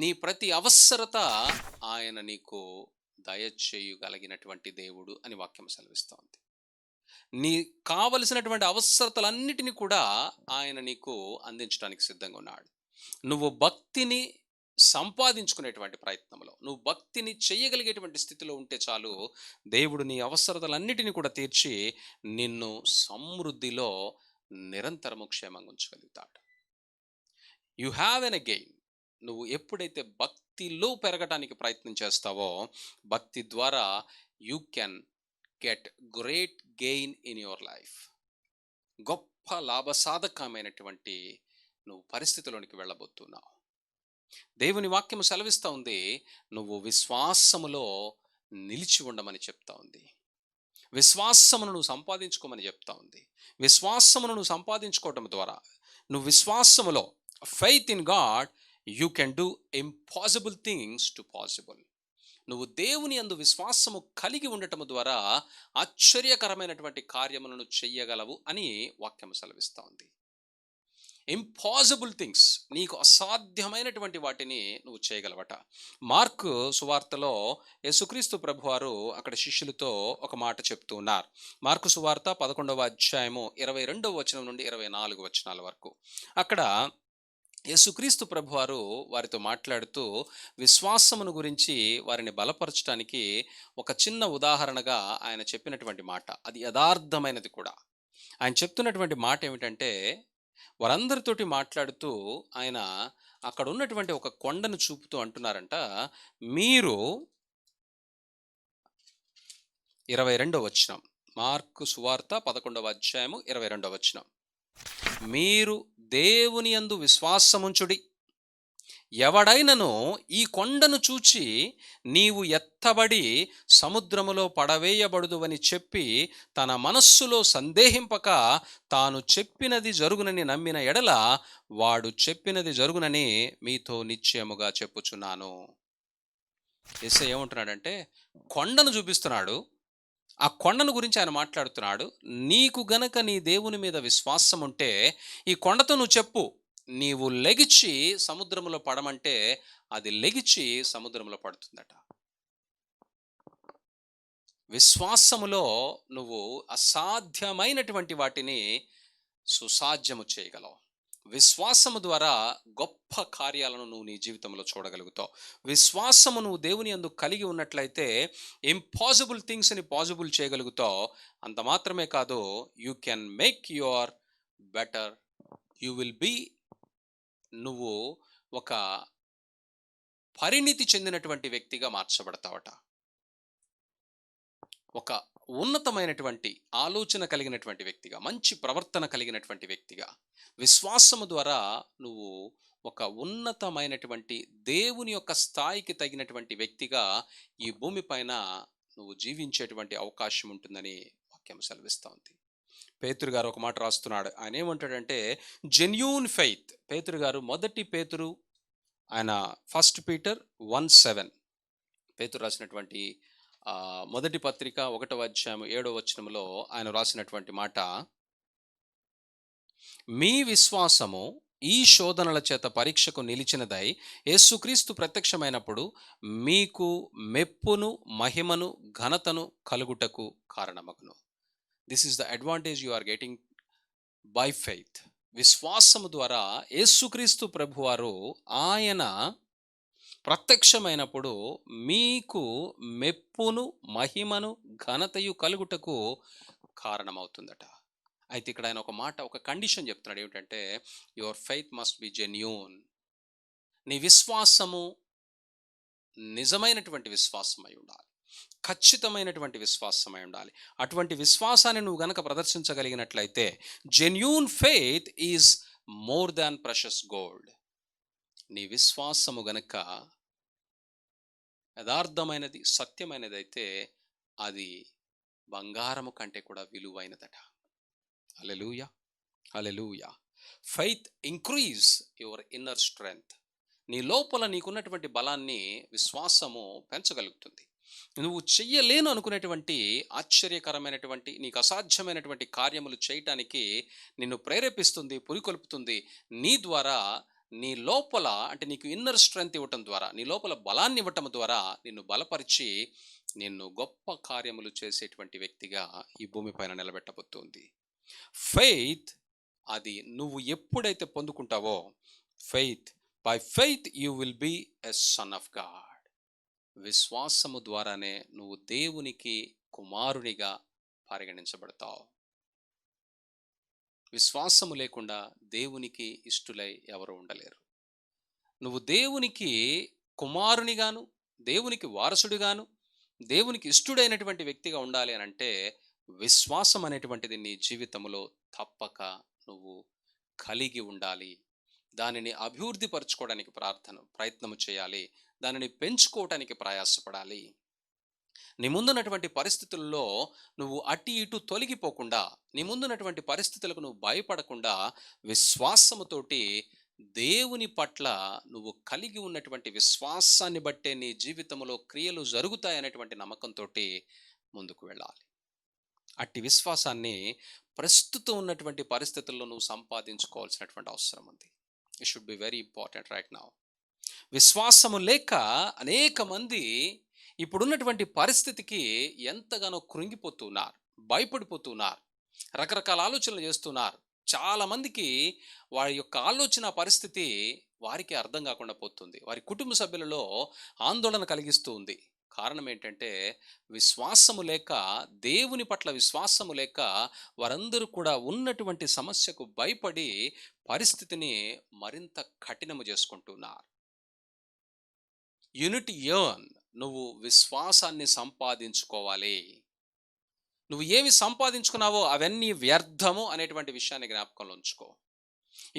నీ ప్రతి అవసరత ఆయన నీకు దయచేయగలిగినటువంటి దేవుడు అని వాక్యం సెలవిస్తోంది. నీ కావలసినటువంటి అవసరతలన్నిటినీ కూడా ఆయన నీకు అందించడానికి సిద్ధంగా ఉన్నాడు. నువ్వు భక్తిని సంపాదించుకునేటువంటి ప్రయత్నంలో, నువ్వు భక్తిని చేయగలిగేటువంటి స్థితిలో ఉంటే చాలు, దేవుడు నీ అవసరతలన్నిటినీ కూడా తీర్చి నిన్ను సమృద్ధిలో నిరంతరము క్షేమంగా ఉంచగలుగుతాడు. You have an again. నువ్వు ఎప్పుడైతే భక్తిలో పెరగటానికి ప్రయత్నం చేస్తావో, భక్తి ద్వారా you can get great gain in your life. గొప్ప లాభసాధకమైనటువంటి నువ్వు పరిస్థితిలోనికి వెళ్ళబోతున్నావు. దేవుని వాక్యము సెలవిస్తూ ఉంది, నువ్వు విశ్వాసములో నిలిచి ఉండమని చెప్తా ఉంది. విశ్వాసమును నువ్వు సంపాదించుకోమని చెప్తా ఉంది. విశ్వాసమును నువ్వు సంపాదించుకోవటం ద్వారా, నువ్వు విశ్వాసములో, faith in God, you can do impossible things to possible. నువ్వు దేవుని యందు విశ్వాసము కలిగి ఉండటము ద్వారా ఆశ్చర్యకరమైనటువంటి కార్యములను చెయ్యగలవు అని వాక్యము సెలవిస్తూ ఉంది. ఇంపాసిబుల్ థింగ్స్, నీకు అసాధ్యమైనటువంటి వాటిని నువ్వు చేయగలవట. మార్కు సువార్తలో యేసుక్రీస్తు ప్రభువారు అక్కడ శిష్యులతో ఒక మాట చెప్తూ ఉన్నారు. మార్కు సువార్త 11వ అధ్యాయము 22వ వచనం నుండి 24 వచనాల వరకు. అక్కడ యేసుక్రీస్తు ప్రభువారు వారితో మాట్లాడుతూ విశ్వాసమును గురించి వారిని బలపరచడానికి ఒక చిన్న ఉదాహరణగా ఆయన చెప్పినటువంటి మాట, అది యథార్థమైనది కూడా. ఆయన చెప్తున్నటువంటి మాట ఏమిటంటే, వారందరితోటి మాట్లాడుతూ ఆయన అక్కడ ఉన్నటువంటి ఒక కొండను చూపుతూ అంటున్నారంట, మీరు 22వ వచనం, మార్కు సువార్త 11వ అధ్యాయము 22వ వచనం, మీరు దేవుని యందు విశ్వాసముంచుడి, ఎవడైనను ఈ కొండను చూచి నీవు ఎత్తబడి సముద్రములో పడవేయబడుదువని చెప్పి తన మనస్సులో సందేహింపక తాను చెప్పినది జరుగునని నమ్మిన ఎడల వాడు చెప్పినది జరుగునని మీతో నిశ్చయముగా చెప్పుచున్నాను. యేసయ్య ఏమంటున్నాడంటే, కొండను చూపిస్తున్నాడు. ఆ కొండను గురించి ఆయన మాట్లాడుతున్నాడు. నీకు గనక నీ దేవుని మీద విశ్వాసం ఉంటే ఈ కొండతో నువ్వు చెప్పు, నీవు లెగిచి సముద్రంలో పడమంటే అది లెగిచి సముద్రంలో పడుతుందట. విశ్వాసములో నువ్వు అసాధ్యమైనటువంటి వాటిని సుసాధ్యము చేయగలవు. విశ్వాసము ద్వారా గొప్ప కార్యాలను నువ్వు నీ జీవితంలో చూడగలుగుతావు. విశ్వాసము నువ్వు దేవుని యందు కలిగి ఉన్నట్లయితే ఇంపాసిబుల్ థింగ్స్ని పాసిబుల్ చేయగలుగుతావు. అంత మాత్రమే కాదు, you can make your better. You will be, నువ్వు ఒక పరిణితి చెందినటువంటి వ్యక్తిగా మార్చబడతావట. ఒక ఉన్నతమైనటువంటి ఆలోచన కలిగినటువంటి వ్యక్తిగా, మంచి ప్రవర్తన కలిగినటువంటి వ్యక్తిగా, విశ్వాసము ద్వారా నువ్వు ఒక ఉన్నతమైనటువంటి దేవుని యొక్క స్థాయికి తగినటువంటి వ్యక్తిగా ఈ భూమిపైన నువ్వు జీవించేటువంటి అవకాశం ఉంటుందని వాక్యం సెలవిస్తూ ఉంది. పేతురు గారు ఒక మాట రాస్తున్నాడు. ఆయన ఏమంటాడంటే, జెన్యూన్ ఫెయిత్. పేతురు గారు మొదటి పేతురు, ఆయన 1 పీటర్ 1:7, పేతురు రాసినటువంటి మొదటి పత్రిక 1వ అధ్యాయం 7వ వచనంలో ఆయన రాసినటువంటి మాట, మీ విశ్వాసము ఈ శోధనల చేత పరీక్షకు నిలిచినదై యేసుక్రీస్తు ప్రత్యక్షమైనప్పుడు మీకు మెప్పును, మహిమను, ఘనతను కలుగుటకు కారణమగును. This is the advantage you are getting by faith. విశ్వాసము ద్వారా యేసుక్రీస్తు ప్రభువారు ఆయన ప్రత్యక్షమైనప్పుడు మీకు మెప్పును, మహిమను, ఘనతయు కలుగుటకు కారణమవుతుందట. అయితే ఇక్కడ ఆయన ఒక మాట, ఒక కండిషన్ చెప్తున్నాడు. ఏమిటంటే your faith must be genuine. నీ విశ్వాసము నిజమైనటువంటి విశ్వాసమై ఉండాలి, ఖచ్చితమైనటువంటి విశ్వాసమై ఉండాలి. అటువంటి విశ్వాసాన్ని నువ్వు గనక ప్రదర్శించగలిగినట్లయితే, genuine faith is more than precious gold. నీ విశ్వాసము గనక యథార్థమైనది, సత్యమైనది అయితే అది బంగారము కంటే కూడా విలువైనదట. Hallelujah, hallelujah. Faith increase your inner strength. నీ లోపల నీకున్నటువంటి బలాన్ని విశ్వాసము పెంచగలుగుతుంది. నువ్వు చెయ్యలేను అనుకునేటువంటి ఆశ్చర్యకరమైనటువంటి, నీకు అసాధ్యమైనటువంటి కార్యములు చేయటానికి నిన్ను ప్రేరేపిస్తుంది, పురికొల్పుతుంది. నీ ద్వారా, నీ లోపల, అంటే నీకు ఇన్నర్ స్ట్రెంగ్త్ ఇవ్వటం ద్వారా, నీ లోపల బలాన్ని ఇవ్వటం ద్వారా నిన్ను బలపరిచి నిన్ను గొప్ప కార్యములు చేసేటువంటి వ్యక్తిగా ఈ భూమిపైన నిలబెట్టబోతుంది. ఫెయిత్ అది నువ్వు ఎప్పుడైతే పొందుకుంటావో, faith, by faith you will be a son of God. విశ్వాసము ద్వారానే నువ్వు దేవునికి కుమారునిగా పరిగణించబడతావు. విశ్వాసము లేకుండా దేవునికి ఇష్టులై ఎవరు ఉండలేరు. నువ్వు దేవునికి కుమారునిగాను, దేవునికి వారసుడిగాను, దేవునికి ఇష్టుడైనటువంటి వ్యక్తిగా ఉండాలి అని అంటే విశ్వాసం అనేటువంటిది నీ జీవితంలో తప్పక నువ్వు కలిగి ఉండాలి. దానిని అభివృద్ధి పరచుకోవడానికి ప్రయత్నము చేయాలి. దానిని పెంచుకోవటానికి ప్రయాసపడాలి. నీ ముందున్నటువంటి పరిస్థితుల్లో నువ్వు అటు ఇటు తొలగిపోకుండా, నీ ముందున్నటువంటి పరిస్థితులకు నువ్వు భయపడకుండా, విశ్వాసముతోటి దేవుని పట్ల నువ్వు కలిగి ఉన్నటువంటి విశ్వాసాన్ని బట్టే నీ జీవితంలో క్రియలు జరుగుతాయనేటువంటి నమ్మకంతో ముందుకు వెళ్ళాలి. అట్టి విశ్వాసాన్ని ప్రస్తుతం ఉన్నటువంటి పరిస్థితుల్లో నువ్వు సంపాదించుకోవాల్సినటువంటి అవసరం ఉంది. It should be very important right now. విశ్వాసము లేక అనేక మంది ఇప్పుడున్నటువంటి పరిస్థితికి ఎంతగానో కృంగిపోతున్నారు, భయపడిపోతున్నారు, రకరకాల ఆలోచనలు చేస్తున్నారు. చాలామందికి వారి యొక్క ఆలోచన పరిస్థితి వారికి అర్థం కాకుండా పోతుంది. వారి కుటుంబ సభ్యులలో ఆందోళన కలిగిస్తూ ఉంది. కారణం ఏంటంటే విశ్వాసము లేక, దేవుని పట్ల విశ్వాసము లేక వారందరూ కూడా ఉన్నటువంటి సమస్యకు భయపడి పరిస్థితిని మరింత కఠినము చేసుకుంటున్నారు. Unit earn. నువ్వు విశ్వాసాన్ని సంపాదించుకోవాలి. నువ్వు ఏమి సంపాదించుకున్నావో అవన్నీ వ్యర్థము అనేటువంటి విషయాన్ని జ్ఞాపకంలో ఉంచుకో.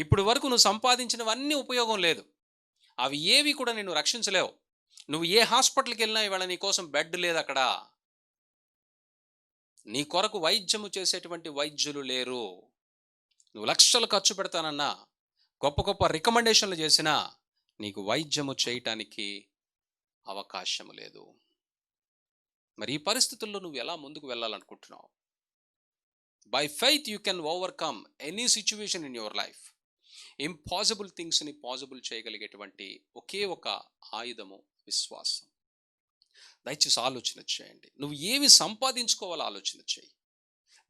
ఇప్పుడు వరకు నువ్వు సంపాదించినవన్నీ ఉపయోగం లేదు. అవి ఏవి కూడా నిన్ను రక్షించలేవు. నువ్వు ఏ హాస్పిటల్కి వెళ్ళినా ఇవాళ నీ కోసం బెడ్ లేదు అక్కడ. నీ కొరకు వైద్యము చేసేటువంటి వైద్యులు లేరు. నువ్వు లక్షలు ఖర్చు పెడతానన్నా, గొప్ప గొప్ప రికమెండేషన్లు చేసినా నీకు వైద్యము చేయటానికి అవకాశము లేదు. మరి ఈ పరిస్థితుల్లో నువ్వు ఎలా ముందుకు వెళ్ళాలనుకుంటున్నావు? By faith you can overcome any situation in your life. Impossible థింగ్స్ని పాసిబుల్ చేయగలిగేటువంటి ఒకే ఒక ఆయుధము విశ్వాసం. దయచేసి ఆలోచన చేయండి. నువ్వు ఏమి సంపాదించుకోవాలో ఆలోచన చేయి.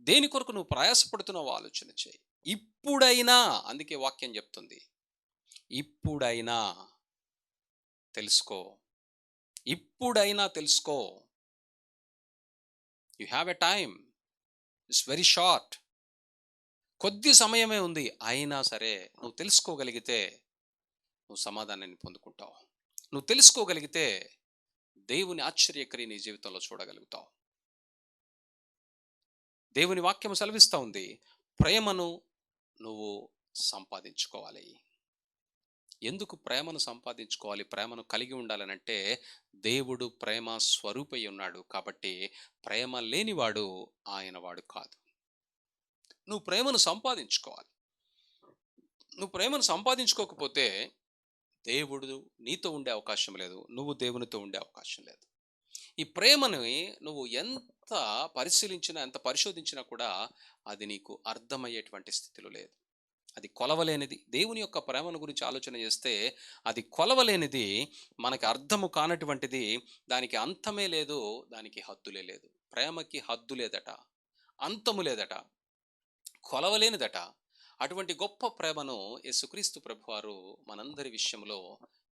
దేని కొరకు నువ్వు ప్రయాసపడుతున్నావో ఆలోచన చేయి. ఇప్పుడైనా, అందుకే వాక్యం చెప్తుంది, ఇప్పుడైనా తెలుసుకో. ఇప్పుడైనా తెలుసుకో. You have a time, it's very short. కొద్ది సమయమే ఉంది. అయినా సరే నువ్వు తెలుసుకోగలిగితే నువ్వు సమాధానాన్ని పొందుకుంటావు. నువ్వు తెలుసుకోగలిగితే దేవుని ఆశ్చర్యక్రియ నీ జీవితంలో చూడగలుగుతావు. దేవుని వాక్యం సెలవిస్తూ ఉంది, ప్రేమను నువ్వు సంపాదించుకోవాలి. ఎందుకు ప్రేమను సంపాదించుకోవాలి, ప్రేమను కలిగి ఉండాలనంటే దేవుడు ప్రేమ స్వరూపై ఉన్నాడు కాబట్టి ప్రేమ లేనివాడు ఆయన వాడు కాదు. నువ్వు ప్రేమను సంపాదించుకోవాలి. నువ్వు ప్రేమను సంపాదించుకోకపోతే దేవుడు నీతో ఉండే అవకాశం లేదు, నువ్వు దేవునితో ఉండే అవకాశం లేదు. ఈ ప్రేమని నువ్వు ఎంత పరిశీలించినా, ఎంత పరిశోధించినా కూడా అది నీకు అర్థమయ్యేటువంటి స్థితిలో లేదు. అది కొలవలేనిది. దేవుని యొక్క ప్రేమను గురించి ఆలోచన చేస్తే అది కొలవలేనిది, మనకి అర్థము కానటువంటిది, దానికి అంతమే లేదు, దానికి హద్దులే లేదు. ప్రేమకి హద్దు లేదట, అంతము లేదట, కొలవలేనిదట. అటువంటి గొప్ప ప్రేమను యేసుక్రీస్తు ప్రభువారు మనందరి విషయంలో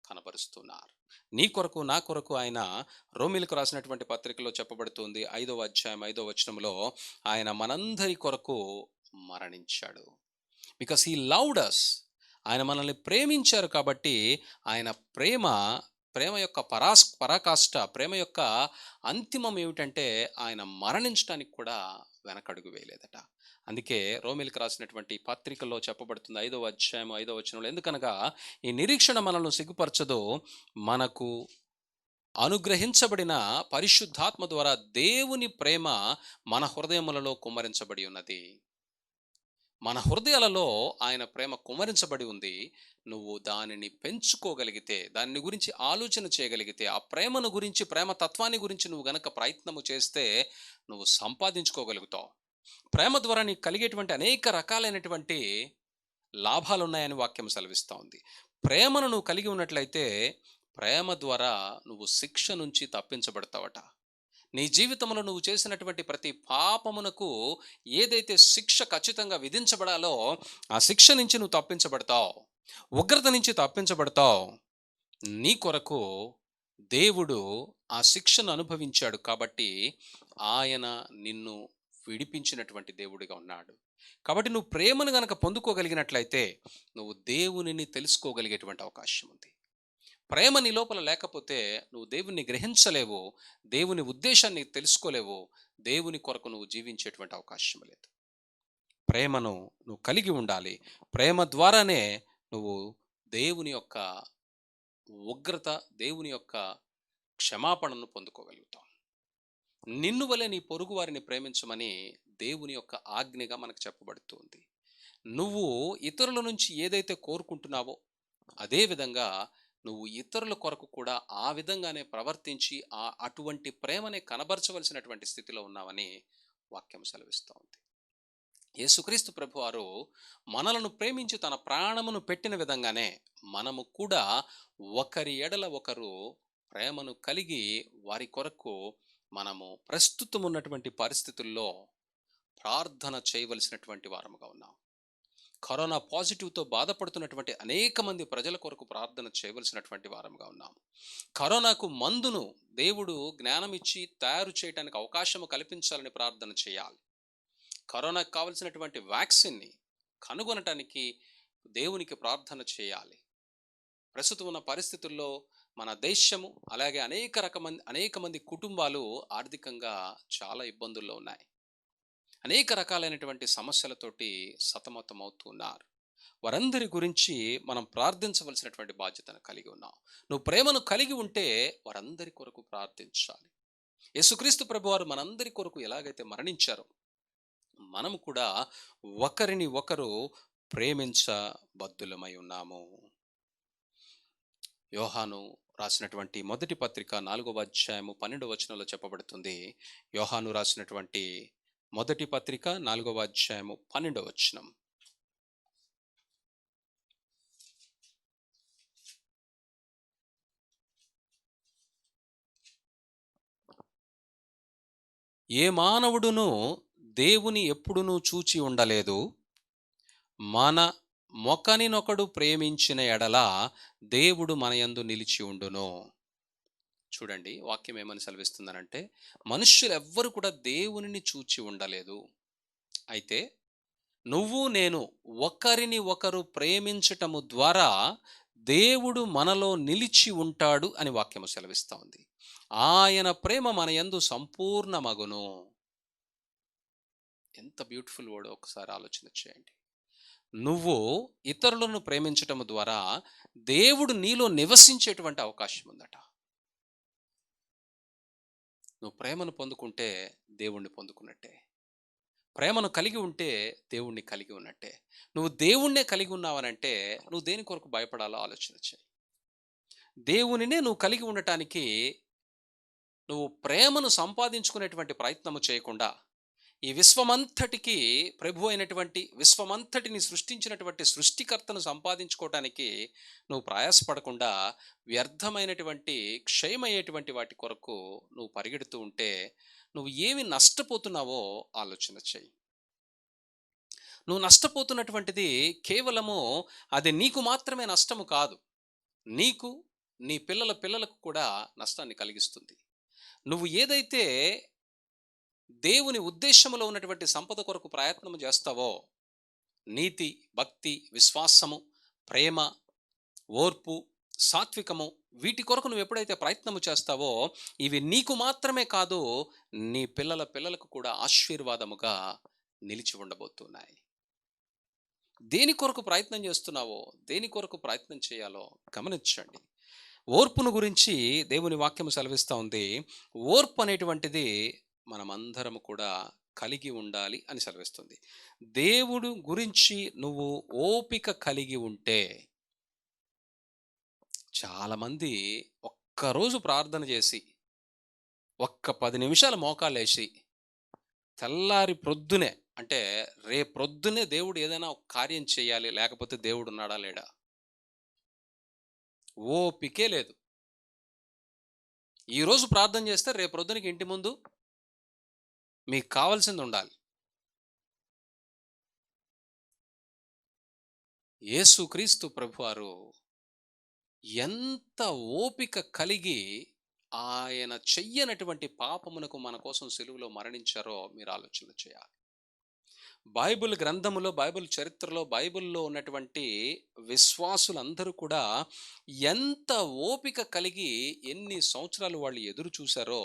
కనబరుస్తున్నారు. నీ కొరకు నా కొరకు ఆయన రోమిలకు రాసినటువంటి పత్రికలో చెప్పబడుతుంది 5వ అధ్యాయం 5వ వచనంలో, ఆయన మనందరి కొరకు మరణించాడు. Because he loved us. ఆయన మనల్ని ప్రేమించారు కాబట్టి, ఆయన ప్రేమ, ప్రేమ యొక్క పరాకాష్ట, ప్రేమ యొక్క అంతిమం ఏమిటంటే ఆయన మరణించడానికి కూడా వెనకడుగు వేయలేదట. అందుకే రోమిలకు రాసినటువంటి పత్రికల్లో చెప్పబడుతుంది 5వ అధ్యాయం 5వ వచనంలో, ఎందుకనగా ఈ నిరీక్షణ మనల్ని సిగ్గుపరచదు, మనకు అనుగ్రహించబడిన పరిశుద్ధాత్మ ద్వారా దేవుని ప్రేమ మన హృదయములలో కుమ్మరించబడి ఉన్నది. మన హృదయాలలో ఆయన ప్రేమ కుమ్మరించబడి ఉంది. నువ్వు దానిని పెంచుకోగలిగితే, దాని గురించి ఆలోచన చేయగలిగితే, ఆ ప్రేమను గురించి, ప్రేమ తత్వాన్ని గురించి నువ్వు గనక ప్రయత్నము చేస్తే నువ్వు సంపాదించుకోగలుగుతావు. ప్రేమ ద్వారా నీకు కలిగేటువంటి అనేక రకాలైనటువంటి లాభాలు ఉన్నాయని వాక్యం సెలవిస్తూ ఉంది. ప్రేమను నువ్వు కలిగి ఉన్నట్లయితే, ప్రేమ ద్వారా నువ్వు శిక్ష నుంచి తప్పించబడతావట. నీ జీవితంలో నువ్వు చేసినటువంటి ప్రతి పాపమునకు ఏదైతే శిక్ష ఖచ్చితంగా విధించబడాలో, ఆ శిక్ష నుంచి నువ్వు తప్పించబడతావు, ఉగ్రత నుంచి తప్పించబడతావు. నీ కొరకు దేవుడు ఆ శిక్షను అనుభవించాడు కాబట్టి ఆయన నిన్ను విడిపించినటువంటి దేవుడిగా ఉన్నాడు. కాబట్టి నువ్వు ప్రేమను గనక పొందుకోగలిగినట్లయితే నువ్వు దేవునిని తెలుసుకోగలిగేటువంటి అవకాశం ఉంది. ప్రేమ నీ లోపల లేకపోతే నువ్వు దేవుణ్ణి గ్రహించలేవు, దేవుని ఉద్దేశాన్ని తెలుసుకోలేవు, దేవుని కొరకు నువ్వు జీవించేటువంటి అవకాశం లేదు. ప్రేమను నువ్వు కలిగి ఉండాలి. ప్రేమ ద్వారానే నువ్వు దేవుని యొక్క ఉగ్రత, దేవుని యొక్క క్షమాపణను పొందుకోగలుగుతావు. నిన్ను వలె నీ పొరుగు వారిని ప్రేమించమని దేవుని యొక్క ఆజ్ఞగా మనకు చెప్పబడుతుంది. నువ్వు ఇతరుల నుంచి ఏదైతే కోరుకుంటున్నావో అదే విధంగా నువ్వు ఇతరుల కొరకు కూడా ఆ విధంగానే ప్రవర్తించి అటువంటి ప్రేమనే కనబరచవలసినటువంటి స్థితిలో ఉన్నావని వాక్యం సెలవిస్తూ ఉంది. యేసుక్రీస్తు ప్రభువారు మనలను ప్రేమించి తన ప్రాణమును పెట్టిన విధంగానే మనము కూడా ఒకరి ఎడల ఒకరు ప్రేమను కలిగి వారి కొరకు మనము ప్రస్తుతం ఉన్నటువంటి పరిస్థితుల్లో ప్రార్థన చేయవలసినటువంటి వారముగా ఉన్నాం. కరోనా పాజిటివ్తో బాధపడుతున్నటువంటి అనేక మంది ప్రజల కొరకు ప్రార్థన చేయవలసినటువంటి వారంగా ఉన్నాం. కరోనాకు మందును దేవుడు జ్ఞానం ఇచ్చి తయారు చేయడానికి అవకాశం కల్పించాలని ప్రార్థన చేయాలి. కరోనాకు కావలసినటువంటి వ్యాక్సిన్ని కనుగొనటానికి దేవునికి ప్రార్థన చేయాలి. ప్రస్తుతం ఉన్న పరిస్థితుల్లో మన దేశము, అలాగే అనేక మంది కుటుంబాలు ఆర్థికంగా చాలా ఇబ్బందుల్లో ఉన్నాయి. అనేక రకాలైనటువంటి సమస్యలతోటి సతమతమవుతున్నారు. వారందరి గురించి మనం ప్రార్థించవలసినటువంటి బాధ్యతను కలిగి ఉన్నాం. నువ్వు ప్రేమను కలిగి ఉంటే వారందరి కొరకు ప్రార్థించాలి. యేసుక్రీస్తు ప్రభువారు మనందరి కొరకు ఎలాగైతే మరణించారో, మనము కూడా ఒకరిని ఒకరు ప్రేమించబద్దులమై ఉన్నాము. యోహాను రాసినటువంటి మొదటి పత్రిక 4వ అధ్యాయము 12వ వచనంలో చెప్పబడుతుంది. యోహాను రాసినటువంటి మొదటి పత్రిక 4వ అధ్యాయము 12వ వచనం. ఏ మానవుడును దేవుని ఎప్పుడునూ చూచి ఉండలేదు. మన మొకనినొకడు ప్రేమించిన ఎడల దేవుడు మన యందు నిలిచి ఉండును. చూడండి వాక్యం ఏమని సెలవిస్తుందనంటే, మనుష్యులు ఎవ్వరు కూడా దేవునిని చూచి ఉండలేదు. అయితే నువ్వు నేను ఒకరిని ఒకరు ప్రేమించటము ద్వారా దేవుడు మనలో నిలిచి ఉంటాడు అని వాక్యము సెలవిస్తూ ఉంది. ఆయన ప్రేమ మన యందు సంపూర్ణమగును. ఎంత బ్యూటిఫుల్ వర్డ్, ఒకసారి ఆలోచన చేయండి. నువ్వు ఇతరులను ప్రేమించటం ద్వారా దేవుడు నీలో నివసించేటువంటి అవకాశం ఉందట. నువ్వు ప్రేమను పొందుకుంటే దేవుణ్ణి పొందుకున్నట్టే. ప్రేమను కలిగి ఉంటే దేవుణ్ణి కలిగి ఉన్నట్టే. నువ్వు దేవుణ్ణే కలిగి ఉన్నావనంటే నువ్వు దేని కొరకు భయపడాలో ఆలోచన చేయి. దేవునినే నువ్వు కలిగి ఉండటానికి నువ్వు ప్రేమను సంపాదించుకునేటువంటి ప్రయత్నము చేయకుండా ఈ విశ్వమంతటికి ప్రభు అయినటువంటి, విశ్వమంతటిని సృష్టించినటువంటి సృష్టికర్తను సంపాదించుకోవటానికి నువ్వు ప్రయాసపడకుండా వ్యర్థమైనటువంటి, క్షయమయ్యేటువంటి వాటి కొరకు నువ్వు పరిగెడుతూ ఉంటే నువ్వు ఏమి నష్టపోతున్నావో ఆలోచన చెయ్యి. నువ్వు నష్టపోతున్నటువంటిది కేవలము అది నీకు మాత్రమే నష్టము కాదు. నీకు, నీ పిల్లల పిల్లలకు కూడా నష్టాన్ని కలిగిస్తుంది. నువ్వు ఏదైతే దేవుని ఉద్దేశములో ఉన్నటువంటి సంపద కొరకు ప్రయత్నం చేస్తావో, నీతి, భక్తి, విశ్వాసము, ప్రేమ, ఓర్పు, సాత్వికము, వీటి కొరకు నువ్వు ఎప్పుడైతే ప్రయత్నము చేస్తావో ఇవి నీకు మాత్రమే కాదు, నీ పిల్లల పిల్లలకు కూడా ఆశీర్వాదముగా నిలిచి ఉండబోతున్నాయి. దేని కొరకు ప్రయత్నం చేస్తున్నావో, దేని కొరకు ప్రయత్నం చేయాలో గమనించండి. ఓర్పును గురించి దేవుని వాక్యము సెలవిస్తూ ఉంది. ఓర్పు అనేటువంటిది మనమందరము కూడా కలిగి ఉండాలి అని సెలవిస్తుంది. దేవుడు గురించి నువ్వు ఓపిక కలిగి ఉంటే, చాలామంది ఒక్కరోజు ప్రార్థన చేసి, ఒక్క 10 నిమిషాలు మోకాళ్ళేసి, తెల్లారి ప్రొద్దునే అంటే రేపొద్దునే దేవుడు ఏదైనా ఒక కార్యం చేయాలి, లేకపోతే దేవుడు ఉన్నాడా లేడా, ఓపికే లేదు. ఈరోజు ప్రార్థన చేస్తే రేపొద్దునకి ఇంటి ముందు మీకు కావాల్సింది ఉండాలి. యేసుక్రీస్తు ప్రభువారు ఎంత ఓపిక కలిగి ఆయన చెయ్యనటువంటి పాపమునకు మన కోసం సిలువలో మరణించారో మీరు ఆలోచన చేయాలి. బైబిల్ గ్రంథములో, బైబిల్ చరిత్రలో, బైబిల్లో ఉన్నటువంటి విశ్వాసులందరూ కూడా ఎంత ఓపిక కలిగి ఎన్ని సంవత్సరాలు వాళ్ళు ఎదురు చూశారో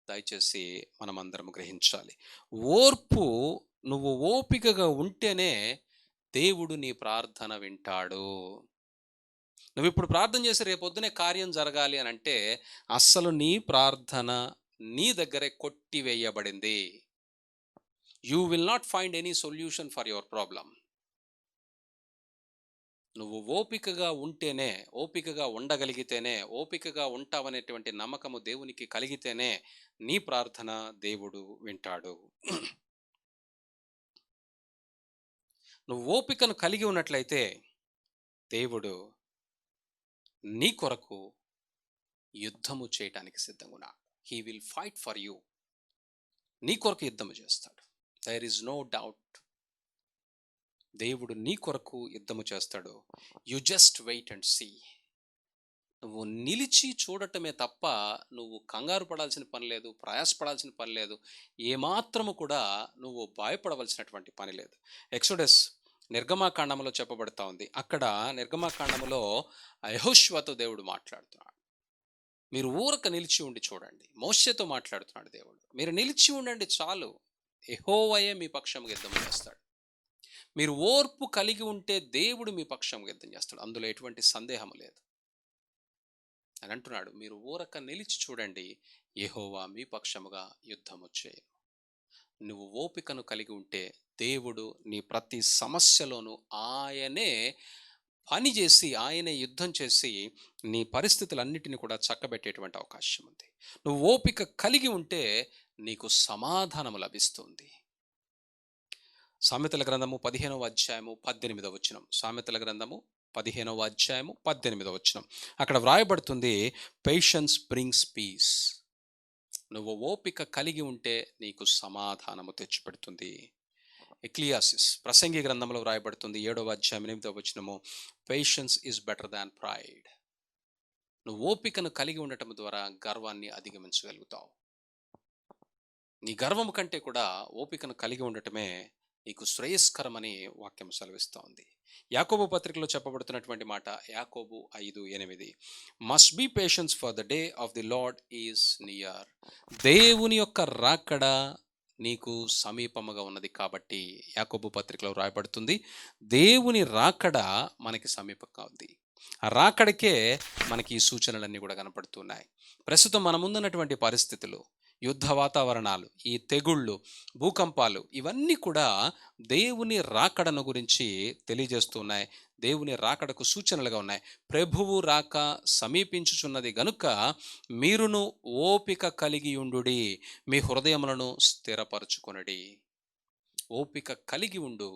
దయచేసి మనమందరం గ్రహించాలి. ఓర్పు, నువ్వు ఓపికగా ఉంటేనే దేవుడు నీ ప్రార్థన వింటాడు. నువ్వు ఇప్పుడు ప్రార్థన చేసి రేపొద్దునే కార్యం జరగాలి అని అంటే అస్సలు నీ ప్రార్థన నీ దగ్గరే కొట్టివేయబడింది. You will not find any solution for your problem. నువ్వు ఓపికగా ఉంటేనే, ఓపికగా ఉండగలిగితేనే, ఓపికగా ఉంటావనేటువంటి నమ్మకము దేవునికి కలిగితేనే నీ ప్రార్థన దేవుడు వింటాడు. నువ్వు ఓపికను కలిగి ఉన్నట్లయితే దేవుడు నీ కొరకు యుద్ధము చేయటానికి సిద్ధంగా ఉన్నాడు. He will fight for you. నీ కొరకు యుద్ధము చేస్తాడు. There is no doubt. దేవుడు నీ కొరకు యుద్ధము చేస్తాడు. You just wait and see. నువ్వు నిలిచి చూడటమే తప్ప నువ్వు కంగారు పడాల్సిన పని లేదు, ప్రయాసపడాల్సిన పని లేదు, ఏమాత్రము కూడా నువ్వు భయపడవలసినటువంటి పని లేదు. ఎక్సోడస్ నిర్గమాకాండములో చెప్పబడతా ఉంది. అక్కడ నిర్గమాకాండములో యెహోషువతో దేవుడు మాట్లాడుతున్నాడు. మీరు ఊరక నిలిచి ఉండి చూడండి. మోషేతో మాట్లాడుతున్నాడు దేవుడు. మీరు నిలిచి ఉండండి చాలు, యెహోవాయే మీ పక్షంగా యుద్ధం చేస్తాడు. మీరు ఓర్పు కలిగి ఉంటే దేవుడు మీ పక్షంగా యుద్ధం చేస్తాడు. అందులో ఎటువంటి సందేహం లేదు అని అంటున్నాడు. మీరు ఊరక నిలిచి చూడండి, యెహోవా మీ పక్షముగా యుద్ధము చేయను. నువ్వు ఓపికను కలిగి ఉంటే దేవుడు నీ ప్రతి సమస్యలోనూ ఆయనే పని చేసి, ఆయనే యుద్ధం చేసి నీ పరిస్థితులన్నిటిని కూడా చక్కబెట్టేటువంటి అవకాశం ఉంది. నువ్వు ఓపిక కలిగి ఉంటే నీకు సమాధానం లభిస్తుంది. సామెతల గ్రంథము 15వ అధ్యాయము 18వ వచనం. సామెతల గ్రంథము 15వ అధ్యాయము 18వ వచనం. అక్కడ వ్రాయబడుతుంది, పేషెన్స్ బ్రింగ్స్ పీస్. నువ్వు ఓపిక కలిగి ఉంటే నీకు సమాధానము తెచ్చిపెడుతుంది. ఎక్లియాసిస్ ప్రసంగి గ్రంథంలో వ్రాయబడుతుంది 7వ అధ్యాయం 8వ వచనము, patience is better than pride. నువ్వు ఓపికను కలిగి ఉండటం ద్వారా గర్వాన్ని అధిగమించగలుగుతావు. నీ గర్వం కంటే కూడా ఓపికను కలిగి ఉండటమే నీకు శ్రేయస్కరమని వాక్యం సెలవిస్తూ ఉంది. యాకోబు పత్రికలో చెప్పబడుతున్నటువంటి మాట, యాకోబు 5:8, must be patience for the day of the Lord is near. దేవుని యొక్క రాకడ నీకు సమీపముగా ఉన్నది కాబట్టి, యాకోబు పత్రికలో రాయబడుతుంది, దేవుని రాకడ మనకి సమీపంగా ఉంది. ఆ రాకడకే మనకి ఈ సూచనలన్నీ కూడా కనపడుతున్నాయి. ప్రస్తుతం మన ముందున్నటువంటి పరిస్థితులు, యుద్ధ వాతావరణాలు, ఈ తెగుళ్ళు, భూకంపాలు, ఇవన్నీ కూడా దేవుని రాకడను గురించి తెలియజేస్తున్నాయి. దేవుని రాకడకు సూచనలుగా ఉన్నాయి. ప్రభువు రాక సమీపించుచున్నది గనుక మీరును ఓపిక కలిగి ఉండుడి, మీ హృదయములను స్థిరపరచుకొనుడి. ఓపిక కలిగి ఉండు.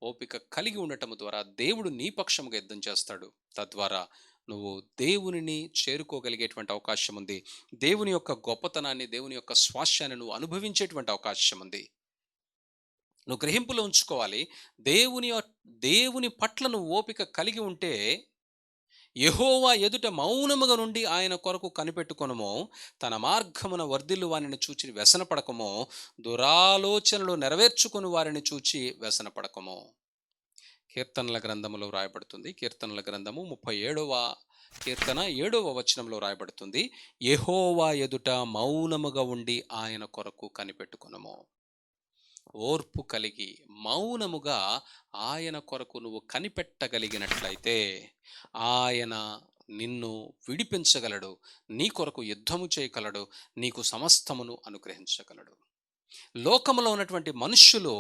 ఓపిక కలిగి ఉండటం ద్వారా దేవుడు నీ పక్షముగా యుద్ధం చేస్తాడు. తద్వారా నువ్వు దేవునిని చేరుకోగలిగేటువంటి అవకాశం ఉంది. దేవుని యొక్క గొప్పతనాన్ని, దేవుని యొక్క స్వాస్యాన్ని నువ్వు అనుభవించేటువంటి అవకాశం ఉంది. నువ్వు గ్రహింపులో ఉంచుకోవాలి. దేవుని పట్ల నువ్వు ఓపిక కలిగి ఉంటే, యెహోవా ఎదుట మౌనముగా నుండి ఆయన కొరకు కనిపెట్టుకొనుము. తన మార్గమున వర్ధిల్లు వారిని చూచి వ్యసనపడకము. దురాలోచనలు నెరవేర్చుకుని వారిని చూచి వ్యసనపడకము. కీర్తనల గ్రంథములో రాయబడుతుంది. కీర్తనల గ్రంథము 37వ కీర్తన 7వ వచనంలో రాయబడుతుంది, యెహోవా ఎదుట మౌనముగా ఉండి ఆయన కొరకు కనిపెట్టుకొనుము. ఓర్పు కలిగి మౌనముగా ఆయన కొరకు నువ్వు కనిపెట్టగలిగినట్లయితే ఆయన నిన్ను విడిపించగలడు, నీ కొరకు యుద్ధము చేయగలడు, నీకు సమస్తమును అనుగ్రహించగలడు. లోకములో ఉన్నటువంటి మనుష్యులు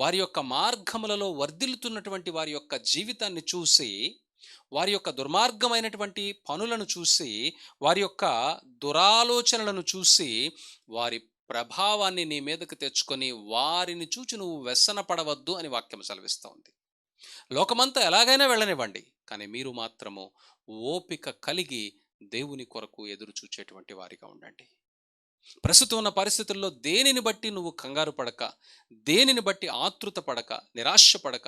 వారి యొక్క మార్గములలో వర్ధిల్లుతున్నటువంటి వారి యొక్క జీవితాన్ని చూసి, వారి యొక్క దుర్మార్గమైనటువంటి పనులను చూసి, వారి యొక్క దురాలోచనలను చూసి, వారి ప్రభావాన్ని నీ మీదకు తెచ్చుకొని వారిని చూచి నువ్వు వ్యసనపడవద్దు అని వాక్యం సెలవిస్తోంది. లోకమంతా ఎలాగైనా వెళ్ళనివ్వండి, కానీ మీరు మాత్రము ఓపిక కలిగి దేవుని కొరకు ఎదురు చూచేటువంటి వారిగా ఉండండి. ప్రస్తుతం ఉన్న పరిస్థితుల్లో దేనిని బట్టి నువ్వు కంగారు పడక, దేనిని బట్టి ఆతృత పడక, నిరాశ పడక,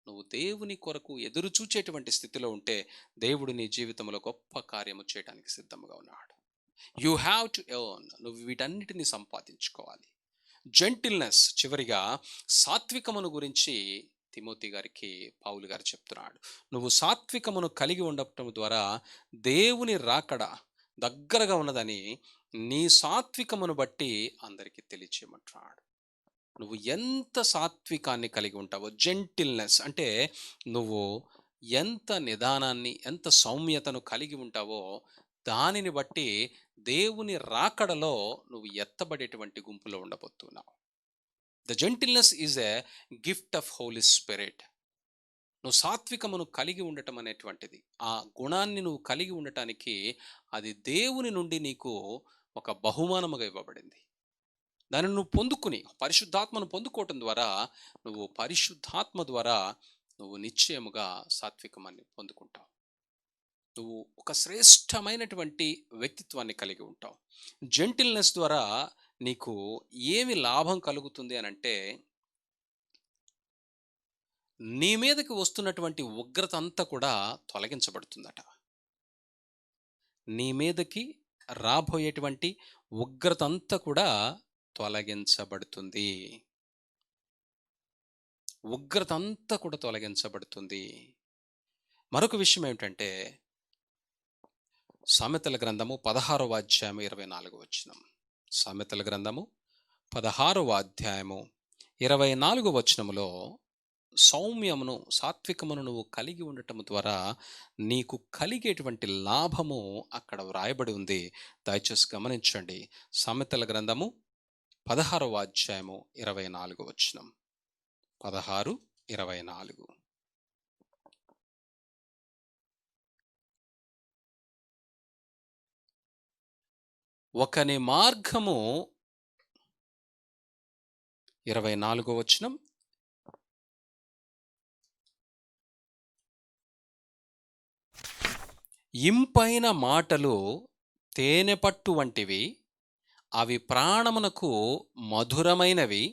నువ్వు దేవుని కొరకు ఎదురు చూచేటువంటి స్థితిలో ఉంటే దేవుడు నీ జీవితంలో గొప్ప కార్యము చేయడానికి సిద్ధంగా ఉన్నాడు. You have to earn. నువ్వు వీటన్నిటిని సంపాదించుకోవాలి. జెంటిల్నెస్, చివరిగా సాత్వికమును గురించి తిమోతి గారికి పౌలు గారు చెప్తున్నాడు. నువ్వు సాత్వికమును కలిగి ఉండటం ద్వారా దేవుని రాకడ దగ్గరగా ఉన్నదని నీ సాత్వికమును బట్టి అందరికీ తెలియచేయమంటున్నాడు. నువ్వు ఎంత సాత్వికాన్ని కలిగి ఉంటావో, జెంటిల్నెస్ అంటే నువ్వు ఎంత నిదానాన్ని, ఎంత సౌమ్యతను కలిగి ఉంటావో దానిని బట్టి దేవుని రాకడలో నువ్వు ఎత్తబడేటువంటి గుంపులో ఉండబోతున్నావు. The gentleness is a gift of Holy Spirit. నువ్వు సాత్వికమును కలిగి ఉండటం అనేటువంటిది, ఆ గుణాన్ని నువ్వు కలిగి ఉండటానికి అది దేవుని నుండి నీకు ఒక బహుమానముగా ఇవ్వబడింది. దాన్ని నువ్వు పొందుకుని పరిశుద్ధాత్మను పొందుకోవటం ద్వారా పరిశుద్ధాత్మ ద్వారా నువ్వు నిశ్చయముగా సాత్వికమాన్ని పొందుకుంటావు. నువ్వు ఒక శ్రేష్టమైనటువంటి వ్యక్తిత్వాన్ని కలిగి ఉంటావు. జెంటిల్నెస్ ద్వారా నీకు ఏమి లాభం కలుగుతుంది అని అంటే, నీ మీదకి వస్తున్నటువంటి ఉగ్రత అంతా కూడా తొలగించబడుతుందట. నీ మీదకి రాబోయేటువంటి ఉగ్రత అంతా కూడా తొలగించబడుతుంది. ఉగ్రత అంతా కూడా తొలగించబడుతుంది. మరొక విషయం ఏమిటంటే, సామెతల గ్రంథము 16వ అధ్యాయము 24వ వచనం. సామెతల గ్రంథము 16వ అధ్యాయము 24వ వచనములో సౌమ్యమును, సాత్వికమును నువ్వు కలిగి ఉండటం ద్వారా నీకు కలిగేటువంటి లాభము అక్కడ వ్రాయబడి ఉంది. దయచేసి గమనించండి. సామెతల గ్రంథము 16వ అధ్యాయము 24వ వచనం. 16:24. ఒకని మార్గము, 24వ వచనం, ఇంపైన మాటలు తేనె పట్టు వంటివి, అవి ప్రాణమునకు మధురమైనవి,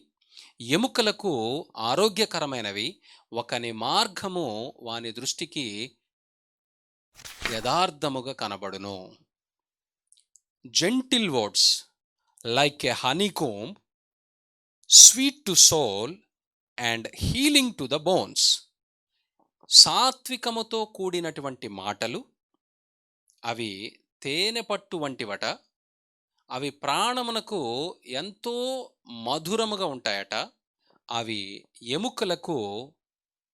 ఎముకలకు ఆరోగ్యకరమైనవి. ఒకని మార్గము వాని దృష్టికి యథార్థముగా కనబడును. Gentle words like a honeycomb, sweet to soul and healing to the bones. సాత్వికముతో కూడినటువంటి మాటలు అవి తేనె పట్టు వంటివట, అవి ప్రాణమునకు ఎంతో మధురముగా ఉంటాయట, అవి ఎముకలకు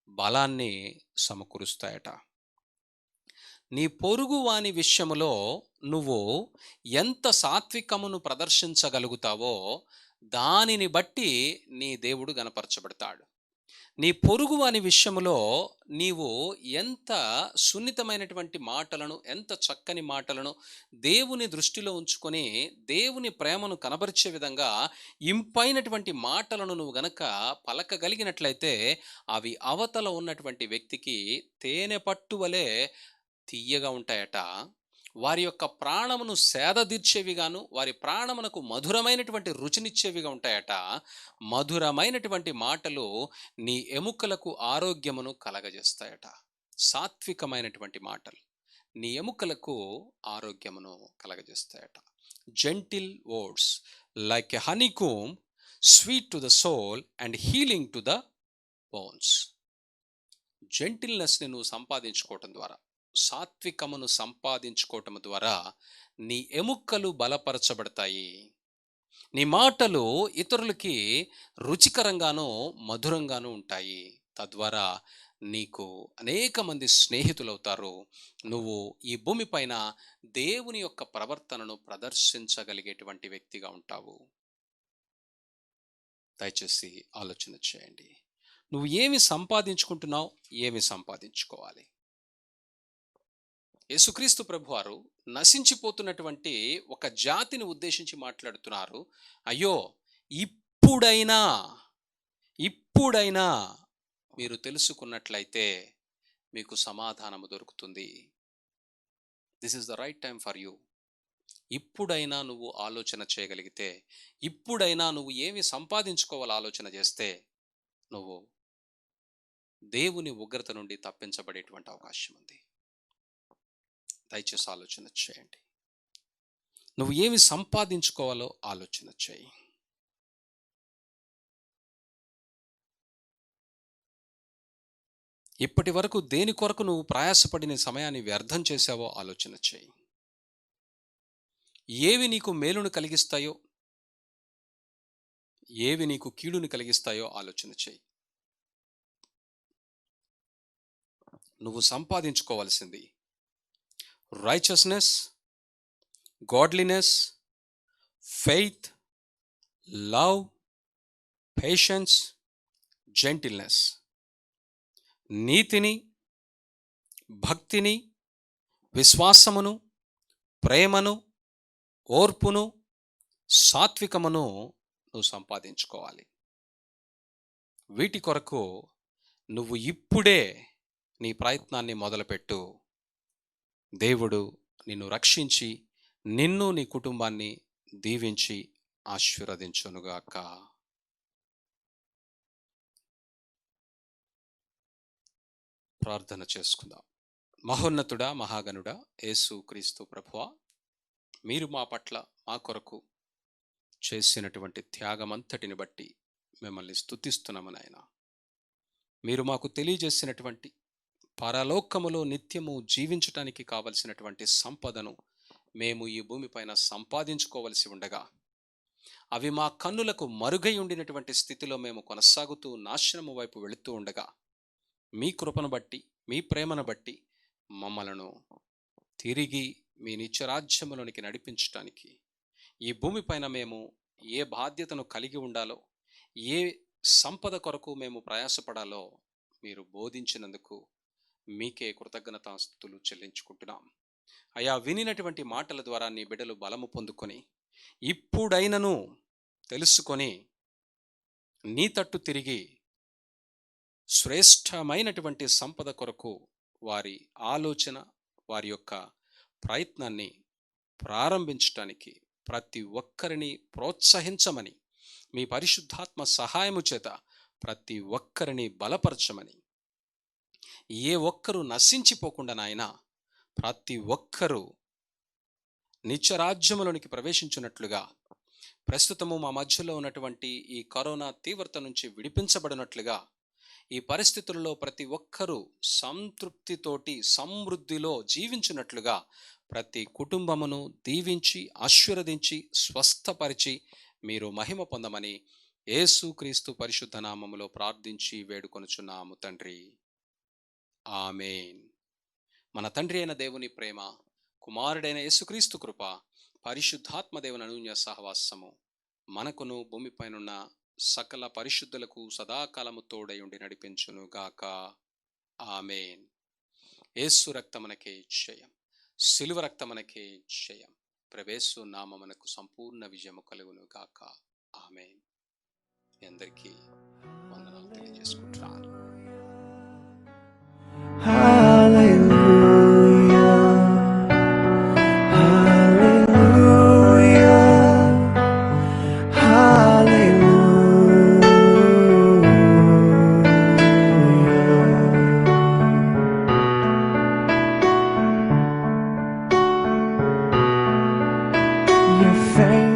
బలాన్ని సమకూరుస్తాయట. నీ పొరుగు వాని విషయములో నువ్వు ఎంత సాత్వికమును ప్రదర్శించగలుగుతావో దానిని బట్టి నీ దేవుడు గణపరచబడతాడు. నీ పొరుగువాని విషయములో నీవు ఎంత సున్నితమైనటువంటి మాటలను, ఎంత చక్కని మాటలను దేవుని దృష్టిలో ఉంచుకొని, దేవుని ప్రేమను కనబరిచే విధంగా ఇంపైనటువంటి మాటలను నువ్వు గనక పలకగలిగినట్లయితే, అవి అవతల ఉన్నటువంటి వ్యక్తికి తేనె పట్టు వలె తియ్యగా ఉంటాయట. వారి యొక్క ప్రాణమును సేదదీర్చేవిగాను, వారి ప్రాణమునకు మధురమైనటువంటి రుచినిచ్చేవిగా ఉంటాయట. మధురమైనటువంటి మాటలు నీ ఎముకలకు ఆరోగ్యమును కలగజేస్తాయట. సాత్వికమైనటువంటి మాటలు నీ ఎముకలకు ఆరోగ్యమును కలగజేస్తాయట. Gentle words like a honeycomb, sweet to the soul and healing to the bones. జెంటిల్నెస్ని నువ్వు సంపాదించుకోవటం ద్వారా, సాత్వికమును సంపాదించుకోవటం ద్వారా నీ ఎముకలు బలపరచబడతాయి. నీ మాటలు ఇతరులకి రుచికరంగాను, మధురంగాను ఉంటాయి. తద్వారా నీకు అనేక మంది స్నేహితులవుతారు. నువ్వు ఈ భూమిపైన దేవుని యొక్క ప్రవర్తనను ప్రదర్శించగలిగేటువంటి వ్యక్తిగా ఉంటావు. దయచేసి ఆలోచన చేయండి. నువ్వు ఏమి సంపాదించుకుంటున్నావు, ఏమి సంపాదించుకోవాలి? యేసుక్రీస్తు ప్రభువారు నశించిపోతున్నటువంటి ఒక జాతిని ఉద్దేశించి మాట్లాడుతున్నారు. అయ్యో, ఇప్పుడైనా ఇప్పుడైనా మీరు తెలుసుకున్నట్లయితే మీకు సమాధానము దొరుకుతుంది. This is the right time for you. ఇప్పుడైనా నువ్వు ఆలోచన చేయగలిగితే, ఇప్పుడైనా నువ్వు ఏమి సంపాదించుకోవాలో ఆలోచన చేస్తే, నువ్వు దేవుని ఉగ్రత నుండి తప్పించబడేటువంటి అవకాశం ఉంది. దయచేసి ఆలోచన చేయండి. నువ్వు ఏమి సంపాదించుకోవాలో ఆలోచన చేయి. ఇప్పటి వరకు దేని కొరకు నువ్వు ప్రయాసపడిన సమయాన్ని వ్యర్థం చేశావో ఆలోచన చేయి. ఏవి నీకు మేలును కలిగిస్తాయో, ఏవి నీకు కీడుని కలిగిస్తాయో ఆలోచన చేయి. నువ్వు సంపాదించుకోవాల్సింది righteousness, godliness, faith, love, patience, gentleness. నీతిని, భక్తిని, విశ్వాసమును, ప్రేమను, ఓర్పును, సాత్వికమును నువ్వు సంపాదించుకోవాలి. వీటి కొరకు నువ్వు ఇప్పుడే నీ ప్రయత్నాన్ని మొదలుపెట్టు. దేవుడు నిన్ను రక్షించి, నిన్ను, నీ కుటుంబాన్ని దీవించి ఆశీర్వదించునుగాక. ప్రార్థన చేసుకుందాం. మహోన్నతుడా, మహాగణుడా, యేసు క్రీస్తు ప్రభువా, మీరు మా పట్ల, మా కొరకు చేసినటువంటి త్యాగమంతటిని బట్టి మిమ్మల్ని స్తుతిస్తున్నాము నాయనా. మీరు మాకు తెలియజేసినటువంటి పరలోకములో నిత్యము జీవించటానికి కావలసినటువంటి సంపదను మేము ఈ భూమిపైన సంపాదించుకోవలసి ఉండగా, అవి మా కన్నులకు మరుగై ఉండినటువంటి స్థితిలో మేము కొనసాగుతూ నాశనము వైపు వెళుతూ ఉండగా, మీ కృపను బట్టి, మీ ప్రేమను బట్టి మమ్మలను తిరిగి మీ నిత్యరాజ్యములోనికి నడిపించటానికి, ఈ భూమిపైన మేము ఏ బాధ్యతను కలిగి ఉండాలో, ఏ సంపద కొరకు మేము ప్రయాసపడాలో మీరు బోధించినందుకు మీకే కృతజ్ఞతాస్తుతులు చెల్లించుకుంటున్నాం. అయా, వినినటువంటి మాటల ద్వారా నీ బిడ్డలు బలము పొందుకొని, ఇప్పుడైనను తెలుసుకొని నీ తట్టు తిరిగి శ్రేష్టమైనటువంటి సంపద కొరకు వారి ఆలోచన, వారి యొక్క ప్రయత్నాన్ని ప్రారంభించటానికి ప్రతి ఒక్కరిని ప్రోత్సహించమని, మీ పరిశుద్ధాత్మ సహాయము చేత ప్రతి ఒక్కరిని బలపరచమని, ఏ ఒక్కరూ నశించిపోకుండా నాయన, ప్రతి ఒక్కరూ నిత్యరాజ్యములోనికి ప్రవేశించినట్లుగా, ప్రస్తుతము మా మధ్యలో ఉన్నటువంటి ఈ కరోనా తీవ్రత నుంచి విడిపించబడినట్లుగా, ఈ పరిస్థితుల్లో ప్రతి ఒక్కరూ సంతృప్తితోటి, సమృద్ధిలో జీవించినట్లుగా ప్రతి కుటుంబమును దీవించి, ఆశీర్వదించి, స్వస్థపరిచి మీరు మహిమ పొందమని యేసుక్రీస్తు పరిశుద్ధ నామములో ప్రార్థించి వేడుకొనుచున్నాము తండ్రి. ఆమేన్. మన తండ్రి అయిన దేవుని ప్రేమ, కుమారుడైన యేసుక్రీస్తు కృప, పరిశుద్ధాత్మ దేవుని అనూన్య సహవాసము మనకును భూమిపైనున్న సకల పరిశుద్ధులకు సదాకాలము తోడై ఉండి నడిపించును గాక. ఆమేన్. యేసు రక్తమునకే జయం, సిలువ రక్తమునకే జయం. ప్రవేశు నామమునకు సంపూర్ణ విజయము కలుగును గాక. ఆమేన్. మీ అందరికీ వందనాలు తెలియజేసుకుంటున్నాను. Your face